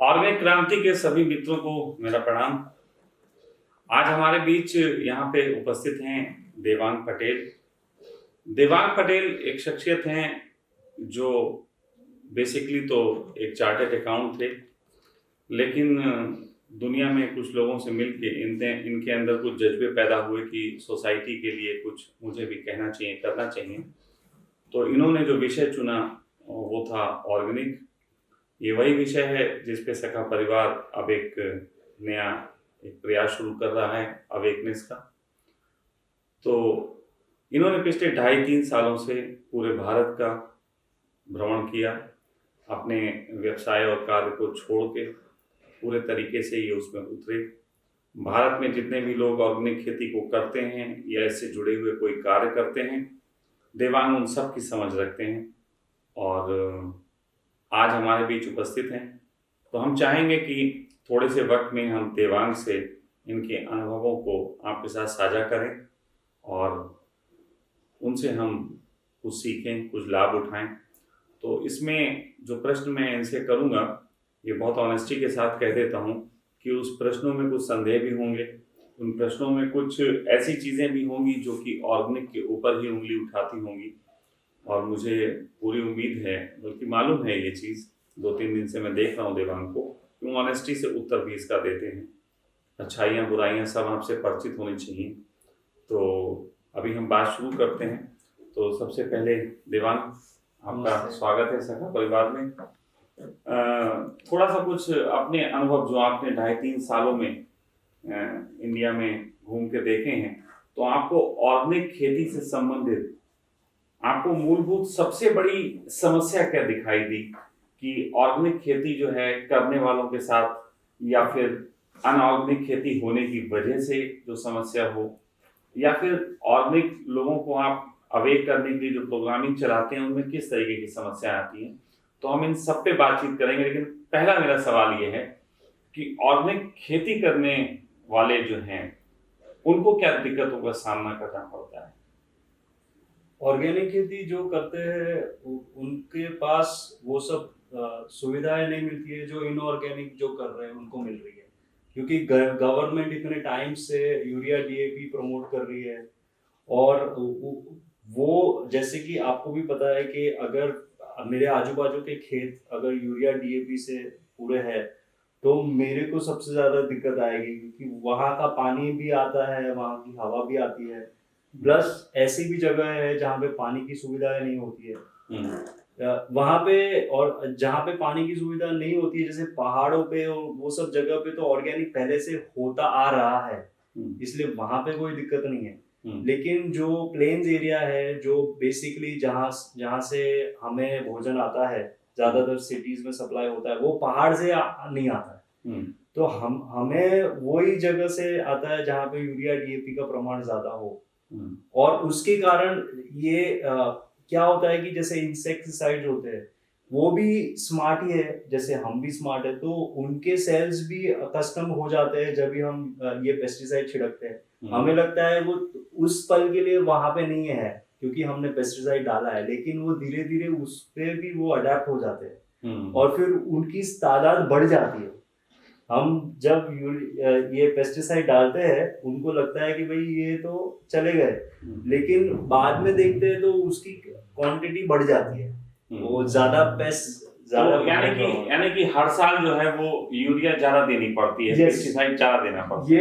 Organic क्रांति के सभी मित्रों को मेरा प्रणाम। आज हमारे बीच यहाँ पे उपस्थित हैं देवांग पटेल। देवांग पटेल एक शख्सियत हैं जो बेसिकली तो एक चार्टर्ड अकाउंट थे, लेकिन दुनिया में कुछ लोगों से मिलके इनके अंदर कुछ जज्बे पैदा हुए कि सोसाइटी के लिए कुछ मुझे भी कहना चाहिए, करना चाहिए। तो इन्होंने जो विषय चुना वो था ऑर्गेनिक। ये वही विषय है जिस पे सखा परिवार अब एक नया एक प्रयास शुरू कर रहा है अवेकनेस का। तो इन्होंने पिछले 2.5-3 सालों से पूरे भारत का भ्रमण किया, अपने व्यवसाय और कार्य को छोड़ के पूरे तरीके से ये उसमें उतरे। भारत में जितने भी लोग ऑर्गेनिक खेती को करते हैं या इससे जुड़े हुए कोई कार्य करते हैं, देवांग उन सब की समझ रखते हैं और आज हमारे बीच उपस्थित हैं। तो हम चाहेंगे कि थोड़े से वक्त में हम देवांग से इनके अनुभवों को आपके साथ साझा करें और उनसे हम कुछ सीखें, कुछ लाभ उठाएं। तो इसमें जो प्रश्न मैं इनसे करूंगा, ये बहुत ऑनेस्टी के साथ कह देता हूं कि उस प्रश्नों में कुछ संदेह भी होंगे, उन प्रश्नों में कुछ ऐसी चीज़ें भी होंगी जो कि ऑर्गेनिक के ऊपर ही उंगली उठाती होंगी। और मुझे पूरी उम्मीद है, बल्कि मालूम है ये चीज़, 2-3 दिन से मैं देख रहा हूँ देवांग को, कि वो ऑनेस्टी से उत्तर भी इसका देते हैं। अच्छाइयाँ बुराइयाँ सब आपसे परिचित होनी चाहिए। तो अभी हम बात शुरू करते हैं। तो सबसे पहले देवांग, आपका स्वागत है सखा परिवार में। थोड़ा सा कुछ अपने अनुभव जो आपने 2.5-3 सालों में इंडिया में घूम के देखे हैं, तो आपको ऑर्गेनिक खेती से संबंधित आपको मूलभूत सबसे बड़ी समस्या क्या दिखाई दी कि ऑर्गेनिक खेती जो है करने वालों के साथ, या फिर अनऑर्गेनिक खेती होने की वजह से जो समस्या हो, या फिर ऑर्गेनिक लोगों को आप अवेक करने के लिए जो प्रोग्रामिंग चलाते हैं उनमें किस तरीके की समस्या आती हैं। तो हम इन सब पे बातचीत करेंगे, लेकिन पहला मेरा सवाल ये है कि ऑर्गेनिक खेती करने वाले जो हैं उनको क्या दिक्कतों का सामना करना पड़ता है। ऑर्गेनिक खेती जो करते हैं उनके पास वो सब सुविधाएं नहीं मिलती है जो इनऑर्गेनिक जो कर रहे हैं उनको मिल रही है, क्योंकि गवर्नमेंट इतने टाइम से यूरिया डीएपी प्रमोट कर रही है। और वो जैसे कि आपको भी पता है कि अगर मेरे आजू बाजू के खेत अगर यूरिया डीएपी से पूरे हैं तो मेरे को सबसे ज्यादा दिक्कत आएगी, क्योंकि वहां का पानी भी आता है, वहां की हवा भी आती है, प्लस ऐसी भी जगह है जहाँ पे पानी की सुविधाएं नहीं होती है वहां पे। और जहाँ पे पानी की सुविधा नहीं होती है, जैसे पहाड़ों पे और वो सब जगह पे, तो ऑर्गेनिक पहले से होता आ रहा है, इसलिए वहां पे कोई दिक्कत नहीं है। लेकिन जो प्लेन्स एरिया है, जो बेसिकली जहाँ जहाँ से हमें भोजन आता है, ज्यादातर सिटीज में सप्लाई होता है, वो पहाड़ से नहीं आता है। तो हमें वही जगह से आता है जहाँ पे यूरिया डीएपी का प्रमाण ज्यादा हो। और उसके कारण ये क्या होता है कि जैसे इंसेक्टिसाइड होते हैं वो भी स्मार्ट ही है, जैसे हम भी स्मार्ट है, तो उनके सेल्स भी कस्टम हो जाते हैं जब भी हम ये पेस्टिसाइड छिड़कते हैं। हमें लगता है वो उस पल के लिए वहां पे नहीं है क्योंकि हमने पेस्टिसाइड डाला है, लेकिन वो धीरे धीरे उस पे भी वो अडेप्ट हो जाते हैं और फिर उनकी तादाद बढ़ जाती है। हम जब ये पेस्टिसाइड डालते हैं उनको लगता है कि भाई ये तो चले गए, लेकिन बाद में देखते हैं तो उसकी क्वांटिटी बढ़ जाती है, वो ज्यादा पेस्ट ज्यादा। तो यानी कि हर साल जो है वो यूरिया ज्यादा देनी पड़ती है, पेस्टिसाइड ज्यादा देना पड़ता है।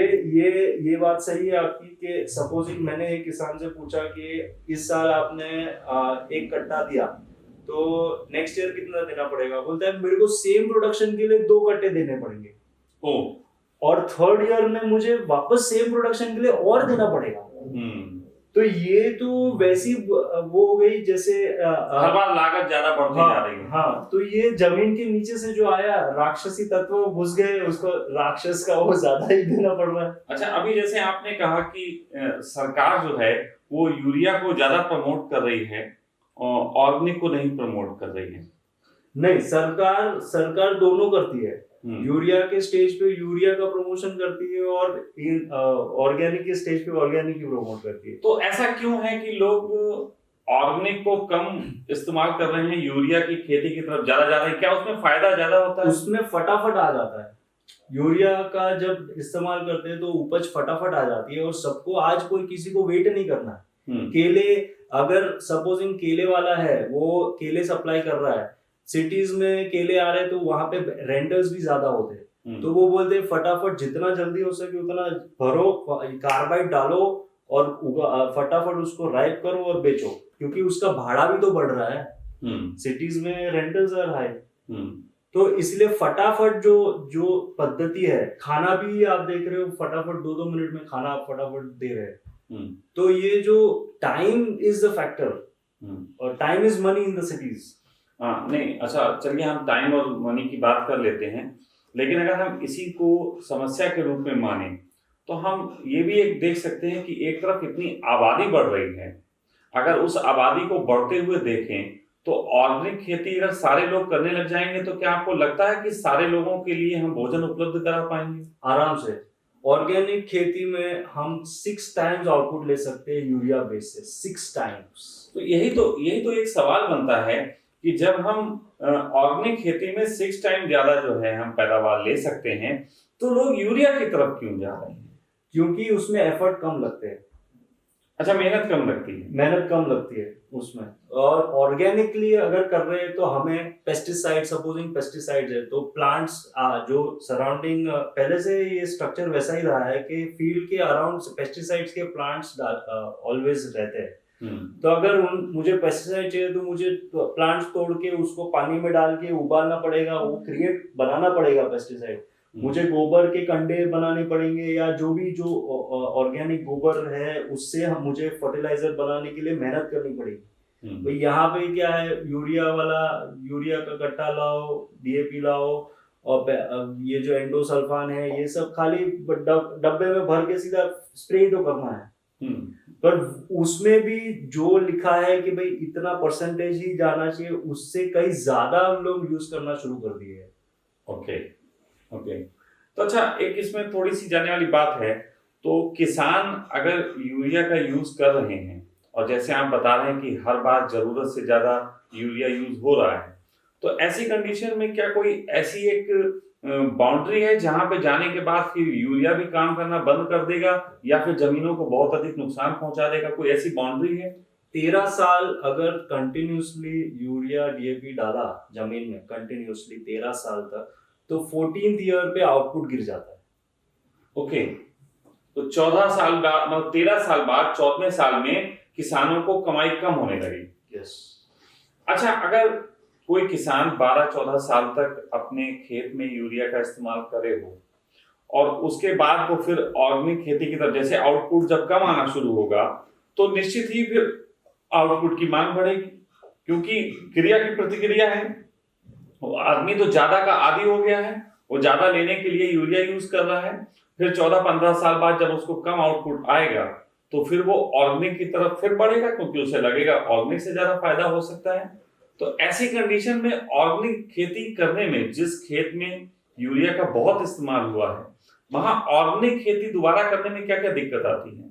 ये बात सही है आपकी कि सपोजिंग मैंने एक किसान से पूछा कि इस साल आपने 1 कट्टा दिया तो नेक्स्ट ईयर कितना देना पड़ेगा, बोलता है मेरे को सेम प्रोडक्शन के लिए 2 कट्टे देने पड़ेंगे। और 3rd ईयर में मुझे वापस सेम प्रोडक्शन के लिए और देना पड़ेगा। तो ये तो वैसी वो हो गई जैसे हर बार लागत ज्यादा बढ़ती जा रही है। हाँ, तो ये जमीन के नीचे से जो आया राक्षसी तत्व घुस गए, उसको राक्षस का वो ज्यादा ही देना पड़ रहा है। अच्छा, अभी जैसे आपने कहा कि सरकार जो है वो यूरिया को ज्यादा प्रमोट कर रही है और ऑर्गेनिक को नहीं प्रमोट कर रही है। नहीं, सरकार दोनों करती है। यूरिया के स्टेज पे यूरिया का प्रमोशन करती है और ऑर्गेनिक के स्टेज पे ऑर्गेनिक की प्रमोट करती है। तो ऐसा क्यों है कि लोग ऑर्गेनिक को कम इस्तेमाल कर रहे हैं, यूरिया की खेती की तरफ ज्यादा जा रहे हैं, क्या उसमें फायदा ज्यादा होता है? उसमें फटाफट आ जाता है। यूरिया का जब इस्तेमाल करते हैं तो उपज फटाफट आ जाती है, और सबको आज कोई किसी को वेट नहीं करना है। केले, अगर सपोजिंग केले वाला है, वो केले सप्लाई कर रहा है, सिटीज में केले आ रहे हैं तो वहां पे रेंटर्स भी ज्यादा होते हैं, तो वो बोलते हैं फटाफट जितना जल्दी हो सके उतना भरो, कार्बाइड डालो और फटाफट उसको राइप करो और बेचो, क्योंकि उसका भाड़ा भी तो बढ़ रहा है। सिटीज में रेंटल्स आर हाई, तो इसलिए फटाफट जो जो पद्धति है, खाना भी आप देख रहे हो फटाफट 2-2 मिनट में खाना आप फटाफट दे रहे हैं। तो ये जो टाइम इज द फैक्टर, और time is money in the cities. हाँ, नहीं, अच्छा, चलिए हम टाइम और मनी की बात कर लेते हैं, लेकिन अगर हम इसी को समस्या के रूप में माने तो हम ये भी एक देख सकते हैं कि एक तरफ इतनी आबादी बढ़ रही है, अगर उस आबादी को बढ़ते हुए देखें तो ऑर्गेनिक खेती अगर सारे लोग करने लग जाएंगे तो क्या आपको लगता है कि सारे लोगों के लिए हम भोजन उपलब्ध करा पाएंगे? आराम से। ऑर्गेनिक खेती में हम 6 टाइम्स आउटपुट ले सकते हैं यूरिया बेस से, 6 टाइम्स। तो यही तो एक सवाल बनता है कि जब हम ऑर्गेनिक खेती में 6 टाइम ज्यादा जो है हम पैदावार ले सकते हैं, तो लोग यूरिया की तरफ क्यों जा रहे हैं? क्योंकि उसमें एफर्ट कम लगते हैं। अच्छा, मेहनत कम लगती है। मेहनत कम लगती है उसमें, और ऑर्गेनिकली अगर कर रहे हैं तो हमें पेस्टिसाइड, सपोजिंग पेस्टिसाइड्स है तो प्लांट्स जो सराउंडिंग, पहले से ये स्ट्रक्चर वैसा ही रहा है कि फील्ड के अराउंड पेस्टिसाइड्स के प्लांट्स ऑलवेज रहते हैं। तो अगर मुझे पेस्टिसाइड चाहिए तो मुझे प्लांट्स तोड़ के उसको पानी में डाल के उबालना पड़ेगा, वो क्रिएट बनाना पड़ेगा पेस्टिसाइड। मुझे गोबर के कंडे बनाने पड़ेंगे, या जो भी जो ऑर्गेनिक गोबर है उससे मुझे फर्टिलाइजर बनाने के लिए मेहनत करनी पड़ेगी। तो यहाँ पे क्या है, यूरिया का कट्टा लाओ, डीएपी लाओ, और ये जो एंडोसल्फान है ये सब खाली डब्बे में भर के सीधा स्प्रे तो करना है। पर उसमें भी जो लिखा है कि भाई इतना परसेंटेज ही जाना चाहिए, उससे कई ज्यादा लोग यूज करना शुरू कर दिए है। ओके, तो अच्छा, एक इसमें थोड़ी सी जानने वाली बात है, तो किसान अगर यूरिया का यूज कर रहे हैं और जैसे आप बता रहे हैं कि हर बार जरूरत से ज्यादा यूरिया यूज हो रहा है, तो ऐसी कंडीशन में क्या कोई ऐसी एक बाउंड्री है जहां पे जाने के बाद फिर यूरिया भी काम करना बंद कर देगा या फिर जमीनों को बहुत अधिक नुकसान पहुंचा देगा? कोई ऐसी बाउंड्री है? 13 साल अगर कंटिन्यूसली यूरिया डीएपी डाला जमीन में कंटिन्यूसली 13 साल तक, तो 14th ईयर पे आउटपुट गिर जाता है। ओके, तो 14 साल बाद, मतलब 13 साल बाद 14वें साल में किसानों को कमाई कम होने लगी। यस। अच्छा, अगर कोई किसान 12-14 साल तक अपने खेत में यूरिया का इस्तेमाल करे हो और उसके बाद वो फिर ऑर्गेनिक खेती की तरफ, जैसे आउटपुट जब कम आना शुरू होगा तो निश्चित ही फिर आउटपुट की मांग बढ़ेगी, क्योंकि क्रिया की प्रतिक्रिया है। आदमी तो ज्यादा का आदी हो गया है, वो ज्यादा लेने के लिए यूरिया यूज कर रहा है। फिर 14-15 साल बाद जब उसको कम आउटपुट आएगा तो फिर वो ऑर्गेनिक की तरफ फिर बढ़ेगा, क्योंकि उसे लगेगा ऑर्गेनिक से ज्यादा फायदा हो सकता है। तो ऐसी कंडीशन में ऑर्गेनिक खेती करने में, जिस खेत में यूरिया का बहुत इस्तेमाल हुआ है, वहां ऑर्गेनिक खेती दोबारा करने में क्या क्या दिक्कत आती है?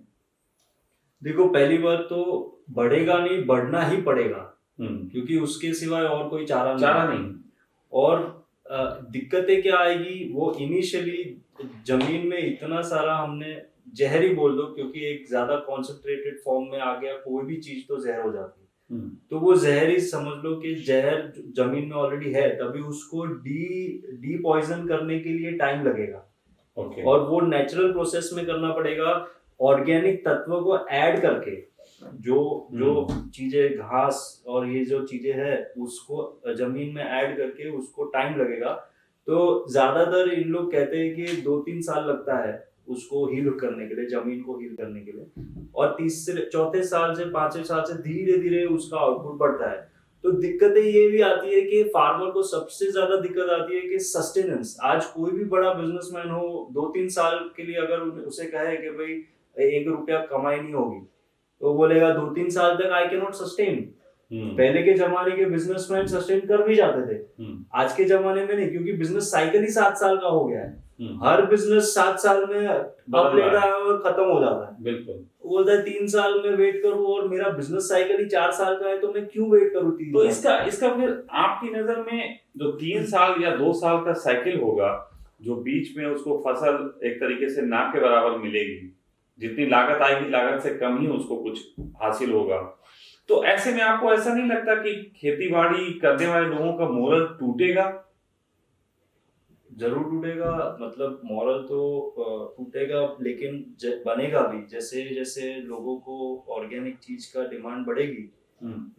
देखो, पहली बात तो बढ़ेगा नहीं, बढ़ना ही पड़ेगा, क्योंकि उसके सिवाय और कोई चारा नहीं। और दिक्कतें क्या आएगी, वो इनिशियली जमीन में इतना सारा हमने जहर ही बोल दो, क्योंकि एक ज्यादा कॉन्सेंट्रेटेड फॉर्म में आ गया, कोई भी चीज तो जहर हो जाती है। तो वो जहर ही समझ लो कि जहर जमीन में ऑलरेडी है, तभी उसको डी पॉइजन करने के लिए टाइम लगेगा। और वो नेचुरल प्रोसेस में करना पड़ेगा, ऑर्गेनिक तत्वों को ऐड करके, जो चीजें घास और ये जो चीजें है उसको जमीन में ऐड करके उसको टाइम लगेगा। तो ज्यादातर इन लोग कहते हैं कि 2-3 साल लगता है उसको हील करने के लिए, जमीन को हील करने के लिए, और 4थे साल से 5वें साल से धीरे धीरे उसका आउटपुट बढ़ता है। तो दिक्कतें ये भी आती है कि फार्मर को सबसे ज्यादा दिक्कत आती है कि सस्टेनेंस। आज कोई भी बड़ा बिजनेसमैन हो, 2-3 साल के लिए अगर उसे कहे कि भाई 1 रुपया कमाई नहीं होगी, तो बोलेगा 2-3 साल तक आई कैन नॉट सस्टेन। पहले के जमाने के बिजनेसमैन सस्टेन कर भी जाते थे, आज के जमाने में नहीं, क्योंकि बिजनेस साइकिल ही 7 साल का हो गया है। हर बिजनेस 7 साल में अप लेता है और खत्म हो जाता है। बिल्कुल। बोलता है 3 साल में वेट करूं, और मेरा बिजनेस साइकिल ही 4 साल का है, तो मैं क्यों वेट करूं 3 तो साल? इसका फिर आपकी नजर में जो 3 साल या 2 साल का साइकिल होगा, जो बीच में उसको फसल एक तरीके से ना के बराबर मिलेगी, जितनी लागत आएगी लागत से कम ही उसको कुछ हासिल होगा, तो ऐसे में आपको ऐसा नहीं लगता कि खेती बाड़ी करने वाले लोगों का मोरल टूटेगा? जरूर टूटेगा, मतलब मॉरल तो टूटेगा, लेकिन बनेगा भी। जैसे जैसे लोगों को ऑर्गेनिक चीज का डिमांड बढ़ेगी,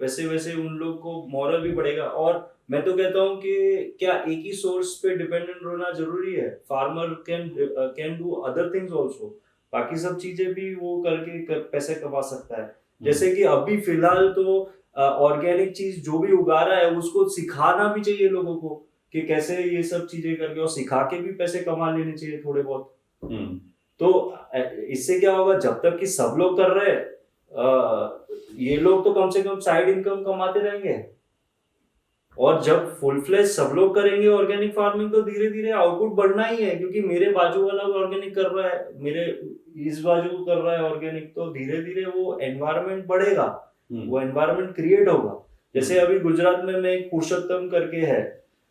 वैसे वैसे उन लोग को मॉरल भी बढ़ेगा। और मैं तो कहता हूँ कि क्या एक ही सोर्स पे डिपेंडेंट होना जरूरी है? Farmer can do other things also, बाकी सब चीजें भी वो करके पैसे कमा सकता है। जैसे कि अभी फिलहाल तो ऑर्गेनिक चीज जो भी उगा रहा है उसको सिखाना भी चाहिए लोगों को कि कैसे ये सब चीजें करके, और सिखा के भी पैसे कमा लेने चाहिए थोड़े बहुत। तो इससे क्या होगा, जब तक कि सब लोग कर रहे हैं, ये लोग तो कम से कम साइड इनकम कमाते रहेंगे, और जब फुल फ्लेज सब लोग करेंगे ऑर्गेनिक फार्मिंग, तो धीरे धीरे आउटपुट बढ़ना ही है। क्योंकि मेरे बाजू वाला ऑर्गेनिक कर रहा है, मेरे इस बाजू कर रहा है ऑर्गेनिक, तो धीरे धीरे वो एनवायरनमेंट बढ़ेगा, वो एनवायरनमेंट क्रिएट होगा। जैसे अभी गुजरात में एक पुरुषोत्तम करके है,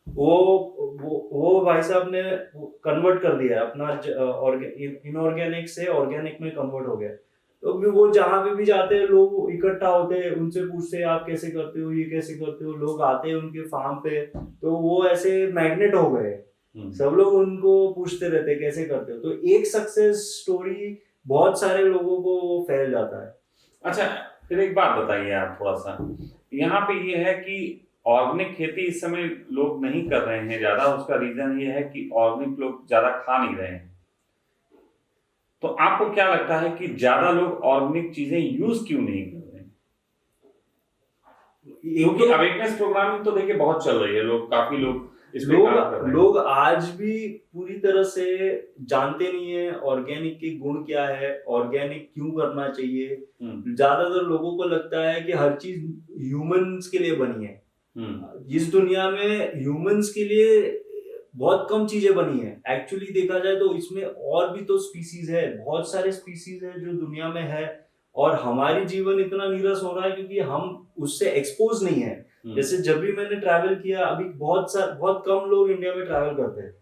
वो भाई साहब ने कन्वर्ट कर दिया है अपना, इनऑर्गेनिक से ऑर्गेनिक में कन्वर्ट हो गया। तो वो जहां पे भी जाते हैं, लोग इकट्ठा होते हैं, उनसे पूछते हैं आप कैसे करते हो, ये कैसे करते हो, लोग आते हैं उनके फार्म पे, तो वो ऐसे मैग्नेट हो गए, सब लोग उनको पूछते रहते हैं कैसे करते हो। तो एक सक्सेस स्टोरी बहुत सारे लोगों को फैल जाता है। अच्छा, फिर एक बात बताइए आप थोड़ा सा, यहाँ पे ये है कि ऑर्गेनिक खेती इस समय लोग नहीं कर रहे हैं ज्यादा, उसका रीजन ये है कि ऑर्गेनिक लोग ज्यादा खा नहीं रहे हैं। तो आपको क्या लगता है कि ज्यादा लोग ऑर्गेनिक चीजें यूज क्यों नहीं कर रहे हैं? क्योंकि अवेयरनेस प्रोग्रामिंग तो देखिए बहुत चल रही है, काफी लोग इस पे काम कर रहे हैं। लोग आज भी पूरी तरह से जानते नहीं है ऑर्गेनिक के गुण क्या है, ऑर्गेनिक क्यों करना चाहिए। ज्यादातर लोगों को लगता है कि हर चीज ह्यूमंस के लिए बनी है। इस दुनिया में ह्यूमंस के लिए बहुत कम चीजें बनी है। एक्चुअली देखा जाए तो इसमें और भी तो स्पीसीज है, बहुत सारे स्पीसीज है जो दुनिया में है, और हमारी जीवन इतना नीरस हो रहा है क्योंकि हम उससे एक्सपोज नहीं है। जैसे जब भी मैंने ट्रैवल किया, अभी बहुत कम लोग इंडिया में ट्रैवल करते हैं।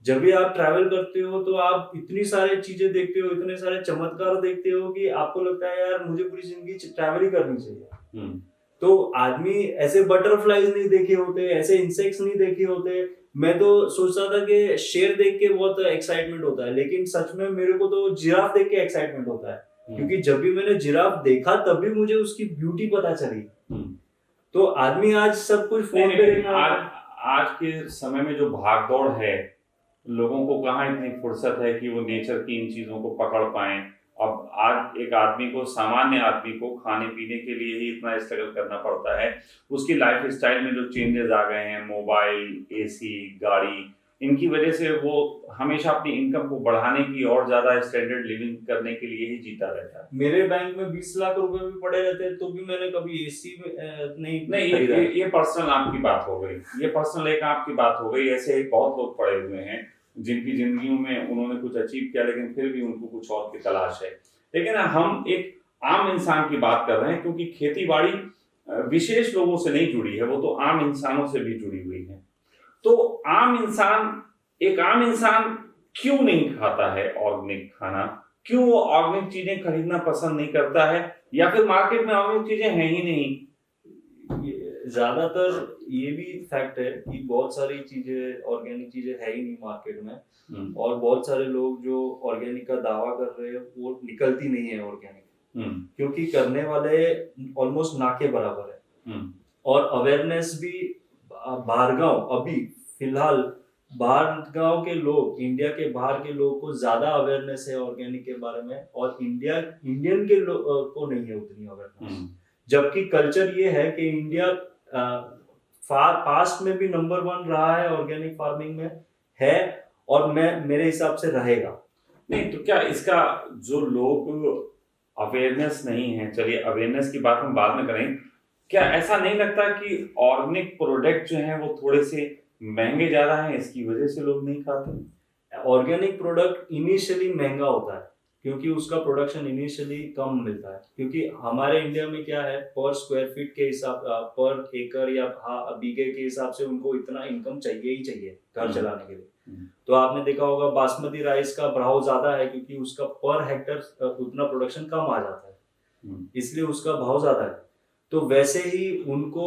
जब भी आप ट्रैवल करते हो तो आप इतनी सारी चीजें देखते हो, इतने सारे चमत्कार देखते हो कि आपको लगता है यार मुझे पूरी जिंदगी ट्रैवल ही करनी चाहिए। तो आदमी ऐसे बटरफ्लाईज नहीं देखे होते, ऐसे इंसेक्ट्स नहीं देखे होते। मैं तो सोचता था कि शेर देख के बहुत एक्साइटमेंट होता है, लेकिन सच में मेरे को तो जिराफ देख के एक्साइटमेंट होता है। क्योंकि जब भी मैंने जिराफ देखा तब भी मुझे उसकी ब्यूटी पता चली। तो आदमी आज सब कुछ फोन पे आज के समय में जो भागदौड़ है, लोगों को कहाँ इतनी फुर्सत है कि वो नेचर की इन चीजों को पकड़ पाएं। अब आज एक आदमी को, सामान्य आदमी को खाने पीने के लिए ही इतना स्ट्रगल करना पड़ता है। उसकी लाइफ स्टाइल में जो चेंजेस आ गए हैं, मोबाइल, एसी, गाड़ी, इनकी वजह से वो हमेशा अपनी इनकम को बढ़ाने की और ज्यादा स्टैंडर्ड लिविंग करने के लिए ही जीता रहता है। मेरे बैंक में 20 लाख रुपए भी पड़े रहते हैं, तो भी मैंने कभी एसी नहीं ये पर्सनल आपकी बात हो गई, ये पर्सनल एक आपकी बात हो गई। ऐसे बहुत लोग पड़े हुए हैं जिनकी जिंदगियों में उन्होंने कुछ अचीव किया, लेकिन फिर भी उनको कुछ और की तलाश है। लेकिन हम एक आम इंसान की बात कर रहे हैं, क्योंकि खेती बाड़ी विशेष लोगों से नहीं जुड़ी है, वो तो आम इंसानों से भी जुड़ी हुई है। तो एक आम इंसान क्यों नहीं खाता है ऑर्गेनिक खाना? क्यों वो ऑर्गेनिक चीजें खरीदना पसंद नहीं करता है, या फिर मार्केट में ऑर्गेनिक चीजें हैं ही नहीं? ज्यादातर ये भी फैक्ट है कि बहुत सारी चीजें, ऑर्गेनिक चीजें है ही नहीं मार्केट में, और बहुत सारे लोग जो ऑर्गेनिक का दावा कर रहे हैं वो निकलती नहीं है ऑर्गेनिक, क्योंकि करने वाले ऑलमोस्ट ना के बराबर है। और अवेयरनेस भी बाहरगांव, अभी फिलहाल बाहरगांव के लोग, इंडिया के बाहर के लोगों को ज्यादा अवेयरनेस है ऑर्गेनिक के बारे में, और इंडियन के को नहीं है उतनी अवेयरनेस। जबकि कल्चर ये है कि इंडिया पास्ट में भी नंबर 1 रहा है ऑर्गेनिक फार्मिंग में है, और मेरे हिसाब से रहेगा। नहीं तो क्या इसका जो लोग अवेयरनेस नहीं है, चलिए अवेयरनेस की बात हम बाद में करें, क्या ऐसा नहीं लगता कि ऑर्गेनिक प्रोडक्ट जो हैं वो थोड़े से महंगे ज्यादा हैं, इसकी वजह से लोग नहीं खाते? ऑर्गेनिक प्रोडक्ट इनिशियली महंगा होता है, क्योंकि उसका प्रोडक्शन इनिशियली कम मिलता है, क्योंकि हमारे इंडिया में क्या है, पर स्क्वायर फीट के हिसाब, पर एकड़ या बीघे के हिसाब से उनको इतना इनकम चाहिए ही चाहिए घर चलाने के लिए। तो आपने देखा होगा बासमती राइस का भाव ज्यादा है, क्योंकि उसका पर हेक्टर उतना प्रोडक्शन कम आ जाता है, इसलिए उसका भाव ज्यादा है। तो वैसे ही उनको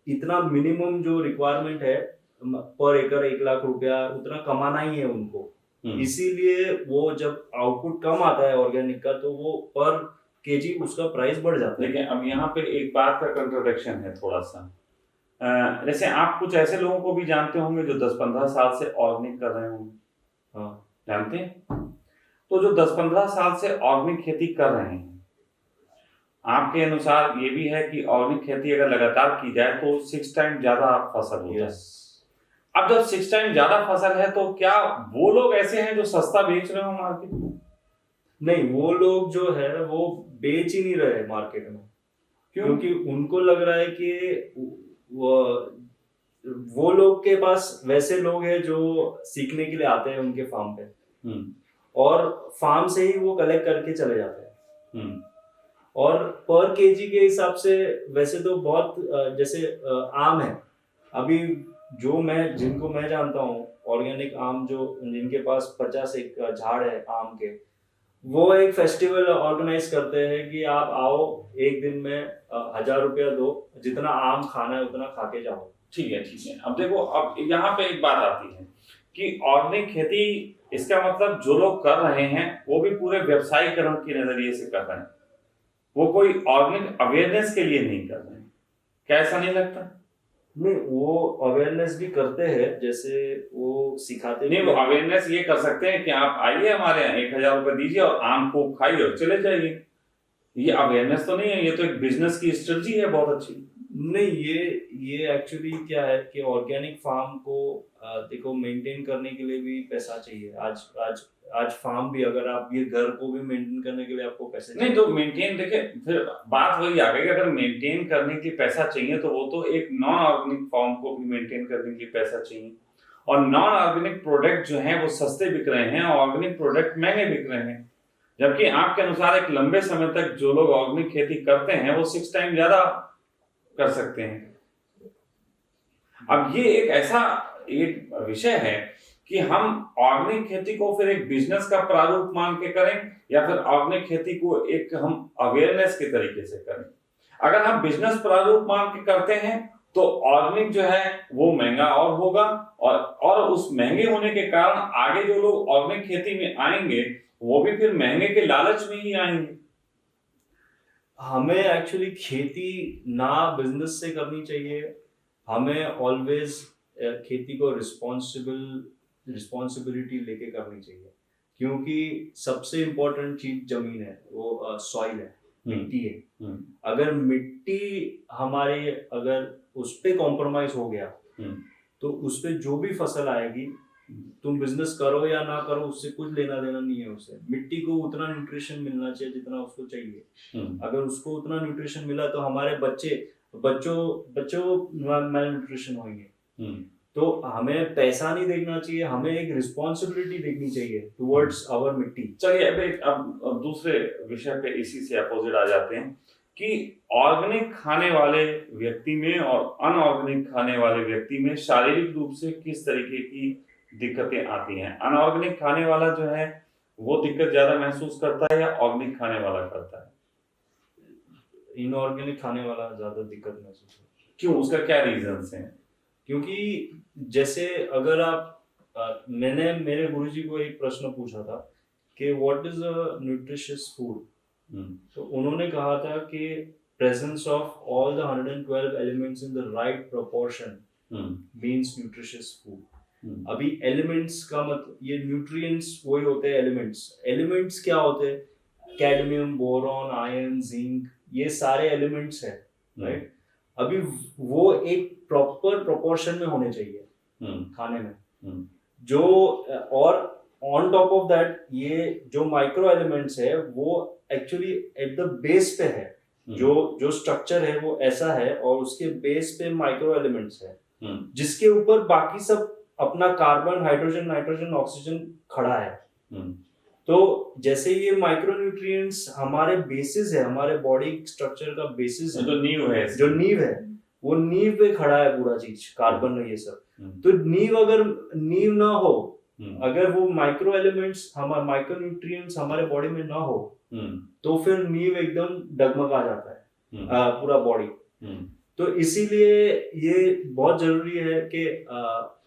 इतना मिनिमम जो रिक्वायरमेंट है पर एकड़ 1 लाख रुपया उतना कमाना ही है उनको, इसीलिए वो जब आउटपुट कम आता है ऑर्गेनिक का तो वो पर केजी उसका प्राइस बढ़ जाता है। देखिए अब यहाँ पे एक बात का कंट्रोडिक्शन है थोड़ा सा। जैसे आप कुछ ऐसे लोगों को भी जानते होंगे जो 10-15 साल से ऑर्गेनिक कर रहे होंगे। हाँ, जानते हैं? तो जो 10-15 साल से ऑर्गेनिक खेती कर रहे हैं, आपके अनुसार ये भी है कि ऑर्गेनिक खेती अगर लगातार की जाए तो 6 टाइम ज्यादा फसल होता है। अब जब 6 टाइम ज्यादा फसल है तो क्या वो लोग ऐसे हैं जो सस्ता बेच रहे हो मार्केट में? नहीं, वो लोग जो है वो बेच ही नहीं रहे मार्केट में। क्यों? क्योंकि उनको लग रहा है कि वो लोग के पास वैसे लोग हैं जो सीखने के लिए आते हैं उनके फार्म पे, और फार्म से ही वो कलेक्ट करके चले जाते हैं। और पर केजी के हिसाब से वैसे तो बहुत जैसे आम है, अभी जिनको मैं जानता हूँ ऑर्गेनिक आम, जो जिनके पास 50 एक झाड़ है आम के, वो एक फेस्टिवल ऑर्गेनाइज करते हैं कि आप आओ, एक दिन में 1000 रुपया दो, जितना आम खाना है उतना खा के जाओ। ठीक है ठीक है। अब देखो, अब यहाँ पे एक बात आती है कि ऑर्गेनिक खेती, इसका मतलब जो लोग कर रहे हैं वो भी पूरे व्यवसायीकरण के नजरिए से कर रहे हैं, वो कोई ऑर्गेनिक अवेयरनेस के लिए नहीं कर रहे हैं। क्या ऐसा नहीं लगता? नहीं, वो अवेयरनेस भी करते हैं, जैसे वो सिखाते नहीं, वो अवेयरनेस ये कर सकते हैं कि आप आइए हमारे यहाँ 1000 रुपए दीजिए और आम को खाइए और चले जाइए। ये अवेयरनेस तो नहीं है, ये तो एक बिजनेस की स्ट्रेटजी है बहुत अच्छी। नहीं, ये एक्चुअली क्या है कि ऑर्गेनिक फार्म को देखो मेंटेन करने के लिए भी पैसा चाहिए। आज फार्म भी, अगर आप ये घर को भी मेंटेन करने के लिए आपको पैसे नहीं, तो मेंटेन, देखिए फिर बात वही आ गई, अगर मेंटेन करने के लिए पैसा चाहिए तो वो तो एक नॉन ऑर्गेनिक फार्म को भी मेंटेन करने के लिए पैसा चाहिए, और नॉन ऑर्गेनिक प्रोडक्ट जो हैं वो सस्ते बिक रहे हैं और ऑर्गेनिक प्रोडक्ट महंगे बिक रहे हैं। जबकि आपके अनुसार एक लंबे समय तक जो लोग ऑर्गेनिक खेती करते हैं वो 6 टाइम ज्यादा कर सकते हैं। अब ये एक ऐसा एक विषय है कि हम ऑर्गेनिक खेती को फिर एक बिजनेस का प्रारूप मान के करें या फिर ऑर्गेनिक खेती को एक हम अवेयरनेस के तरीके से करें। अगर हम बिजनेस प्रारूप मान के करते हैं तो ऑर्गेनिक जो है वो महंगा और होगा, और उस महंगे होने के कारण आगे जो लोग ऑर्गेनिक खेती में आएंगे वो भी फिर महंगे के लालच में ही आएंगे। हमें एक्चुअली खेती ना बिजनेस से करनी चाहिए, हमें ऑलवेज खेती को रिस्पॉन्सिबिलिटी लेके करनी चाहिए, क्योंकि सबसे इम्पोर्टेंट चीज जमीन है, वो सॉइल है, मिट्टी है। अगर मिट्टी हमारे, अगर उस पे कॉम्प्रोमाइज हो गया तो उस पे जो भी फसल आएगी, तुम बिजनेस करो या ना करो, उससे कुछ लेना देना नहीं है। उससे मिट्टी को उतना न्यूट्रिशन मिलना चाहिए जितना उसको चाहिए। अगर उसको उतना न्यूट्रिशन मिला तो हमारे बच्चों मेल न्यूट्रिशन होंगे। तो हमें पैसा नहीं देखना चाहिए, हमें एक रिस्पॉन्सिबिलिटी देखनी चाहिए टुवर्ड्स आवर मिट्टी। चलिए अब दूसरे विषय पे इसी से अपोजिट आ जाते हैं कि ऑर्गेनिक खाने वाले व्यक्ति में और अनऑर्गेनिक खाने वाले व्यक्ति में शारीरिक रूप से किस तरीके की दिक्कतें आती हैं। अनऑर्गेनिक खाने वाला जो है वो दिक्कत ज्यादा महसूस करता है या ऑर्गेनिक खाने वाला करता है? इनऑर्गेनिक खाने वाला ज्यादा दिक्कत महसूस करता है। क्यों, उसका क्या रीजंस हैं? क्योंकि जैसे अगर मैंने मेरे गुरुजी को एक प्रश्न पूछा था कि what is a nutritious food, तो उन्होंने कहा था कि presence of all the 112 elements in the right proportion means nutritious food. अभी एलिमेंट्स का मतलब, ये न्यूट्रिएंट्स वही होते हैं एलिमेंट्स क्या होते हैं? कैडमियम, बोरॉन, आयरन, जिंक, ये सारे एलिमेंट्स हैं, राइट? अभी वो एक प्रॉपर प्रोपोर्शन में होने चाहिए खाने में। जो और ऑन टॉप ऑफ दैट, ये जो माइक्रो एलिमेंट्स है वो एक्चुअली एट द बेस पे है। जो स्ट्रक्चर है वो ऐसा है और उसके बेस पे माइक्रो एलिमेंट्स है, जिसके ऊपर बाकी सब अपना कार्बन, हाइड्रोजन, नाइट्रोजन, ऑक्सीजन खड़ा है। तो जैसे ये माइक्रोन्यूट्रिएंट्स हमारे बेसिस है, हमारे बॉडी स्ट्रक्चर का बेसिस है, जो नींव है जो नींव है, वो नींव पे खड़ा है पूरा चीज, कार्बन ये सब। तो नींव अगर नींव ना हो, अगर वो माइक्रो एलिमेंट्स हमारे माइक्रोन्यूट्रिएंट्स हमारे बॉडी में ना हो, तो फिर नींव एकदम डगमगा जाता है पूरा बॉडी। तो इसीलिए ये बहुत जरूरी है कि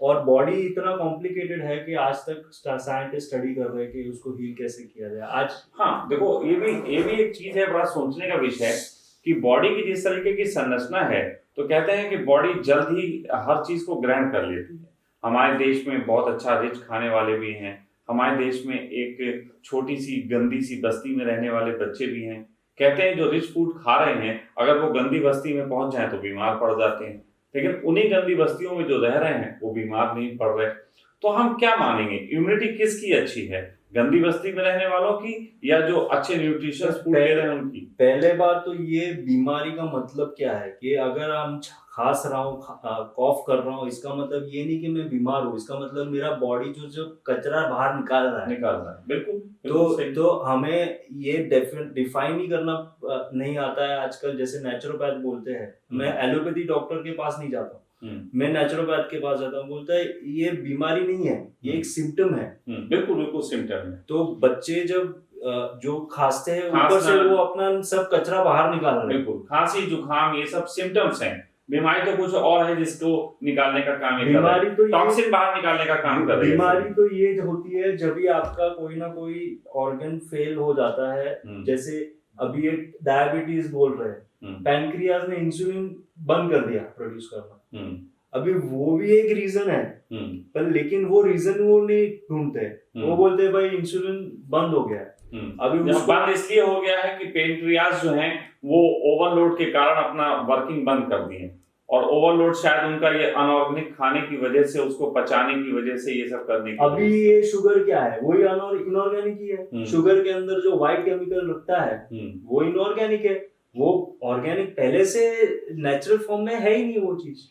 और बॉडी इतना कॉम्प्लिकेटेड है कि आज तक साइंटिस्ट स्टडी कर रहे हैं कि उसको हील कैसे किया जाए आज। हाँ देखो, ये भी एक चीज है, बड़ा सोचने का विषय है कि बॉडी की जिस तरीके की संरचना है, तो कहते हैं कि बॉडी जल्द ही हर चीज को ग्रहण कर लेती है। हमारे देश में बहुत अच्छा रिच खाने वाले भी हैं, हमारे देश में एक छोटी सी गंदी सी बस्ती में रहने वाले बच्चे भी हैं। कहते हैं जो रिच फूड खा रहे हैं, अगर वो गंदी बस्ती में पहुंच जाए तो बीमार पड़ जाते हैं, लेकिन उन्हीं गंदी बस्तियों में जो रह रहे हैं वो बीमार नहीं पड़ रहे। तो हम क्या मानेंगे, इम्यूनिटी किसकी अच्छी है, गंदी बस्ती में रहने वालों की या जो अच्छे न्यूट्रिशियस फूड ले रहे हैं उनकी? पहले बात तो ये बीमारी का मतलब क्या है कि अगर हम खांस रहा हूँ, कॉफ कर रहा हूँ, इसका मतलब ये नहीं कि मैं बीमार हूँ, इसका मतलब मेरा बॉडी जो कचरा बाहर निकाल रहा है। बिल्कुल। तो हमें ये डिफाइन ही करना नहीं आता है आजकल। जैसे नेचुरोपैथ बोलते हैं, मैं एलोपैथी डॉक्टर के पास नहीं जाता हूँ, मैं नेचुरोपैथ के पास जाता हूँ, बोलता है ये बीमारी नहीं है, ये एक सिम्टम है। बिल्कुल सिम्टम है। तो बच्चे जब जो खांसते हैं, ऊपर से वो अपना सब कचरा बाहर निकाल रहे हैं। बिल्कुल, खांसी जुकाम ये सब सिम्टम्स हैं, बीमारी तो कुछ और है जिसको निकालने का काम बीमारी तो टॉक्सिन बाहर निकालने का काम कर रही है। बीमारी तो ये होती है जब भी आपका कोई ना कोई ऑर्गन फेल हो जाता है। जैसे अभी एक डायबिटीज बोल रहे हैं, पैनक्रियाज ने इंसुलिन बंद कर दिया प्रोड्यूस करना, अभी वो भी एक रीजन है, पर लेकिन वो रीजन वो नहीं ढूंढते, वो बोलते हैं भाई इंसुलिन बंद हो गया है। अभी बंद इसलिए हो गया है कि पेनक्रियाज जो हैं वो ओवरलोड के कारण अपना वर्किंग बंद कर दिए, और ओवरलोड शायद उनका ये अनऑर्गेनिक खाने की वजह से, उसको पचाने की वजह से ये सब करने की। अभी ये शुगर क्या है, वही इनऑर्गेनिक ही है। शुगर के अंदर जो व्हाइट केमिकल रखता है वो इनऑर्गेनिक है, वो ऑर्गेनिक पहले से नेचुरल फॉर्म में है ही नहीं वो चीज।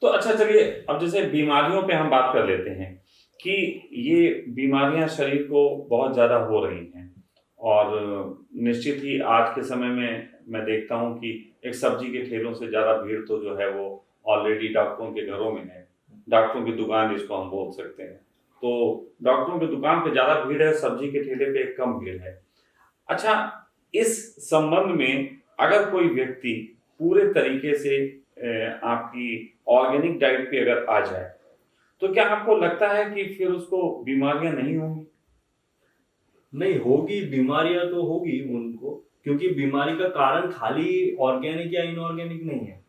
तो अच्छा चलिए, अब जैसे बीमारियों पे हम बात कर लेते हैं कि ये बीमारियां शरीर को बहुत ज्यादा हो रही हैं, और निश्चित ही आज के समय में मैं देखता हूं कि एक सब्जी के ठेलों से ज्यादा भीड़ तो जो है वो ऑलरेडी डॉक्टरों के घरों में है, डॉक्टरों की दुकान जिसको हम बोल सकते हैं। तो डॉक्टरों की दुकान पे ज्यादा भीड़ है, सब्जी के ठेले पे कम भीड़ है। अच्छा, इस संबंध में अगर कोई व्यक्ति पूरे तरीके से आपकी ऑर्गेनिक डाइट पे अगर आ जाए, तो क्या आपको लगता है कि फिर उसको बीमारियां नहीं होंगी? नहीं होगी, बीमारियां तो होगी उनको, क्योंकि बीमारी का कारण खाली ऑर्गेनिक या इनऑर्गेनिक नहीं है।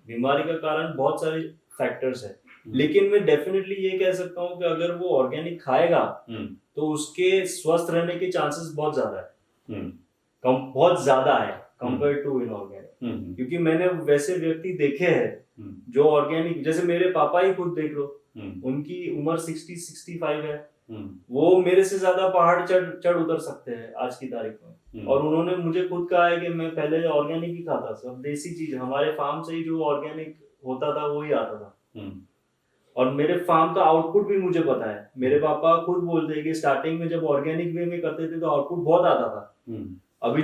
बीमारी का कारण बहुत सारे फैक्टर्स है, लेकिन मैं डेफिनेटली ये कह सकता हूँ कि अगर वो ऑर्गेनिक खाएगा तो उसके स्वस्थ रहने के चांसेस बहुत ज्यादा है, बहुत ज्यादा है कंपेयर टू इनऑर्गेनिक। क्योंकि मैंने वैसे व्यक्ति देखे हैं जो ऑर्गेनिक, जैसे मेरे पापा ही खुद देख लो, उनकी उम्र 60-65 है, वो मेरे से ज्यादा पहाड़ चढ़ उतर सकते हैं आज की तारीख में। और उन्होंने मुझे खुद कहा है कि मैं पहले ऑर्गेनिक ही खाता, सब देसी चीज हमारे फार्म से ही जो ऑर्गेनिक होता था वो ही आता था। और मेरे फार्म का आउटपुट भी मुझे पता है, मेरे पापा खुद बोलते हैं कि स्टार्टिंग में जब ऑर्गेनिक वे में करते थे तो आउटपुट बहुत आता था। अभी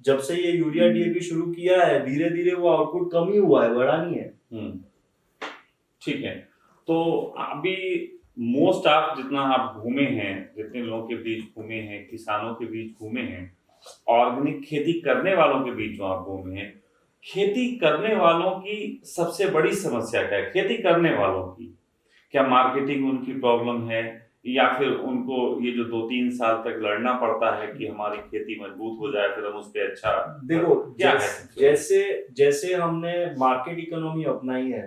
जब से ये यूरिया डीएपी शुरू किया है, धीरे धीरे वो आउटपुट कम ही हुआ है, बढ़ा नहीं है। ठीक है, तो अभी मोस्ट ऑफ जितना आप घूमे हैं, जितने लोगों के बीच घूमे हैं, किसानों के बीच घूमे हैं, ऑर्गेनिक खेती करने वालों के बीच जो आप घूमे हैं, खेती करने वालों की सबसे बड़ी समस्या क्या है? खेती करने वालों की क्या मार्केटिंग उनकी प्रॉब्लम है, या फिर उनको ये जो 2-3 साल तक लड़ना पड़ता है कि हमारी खेती मजबूत हो जाए फिर हम उस पर अच्छा? देखो क्या है, जैसे हमने मार्केट इकोनॉमी अपनाई है,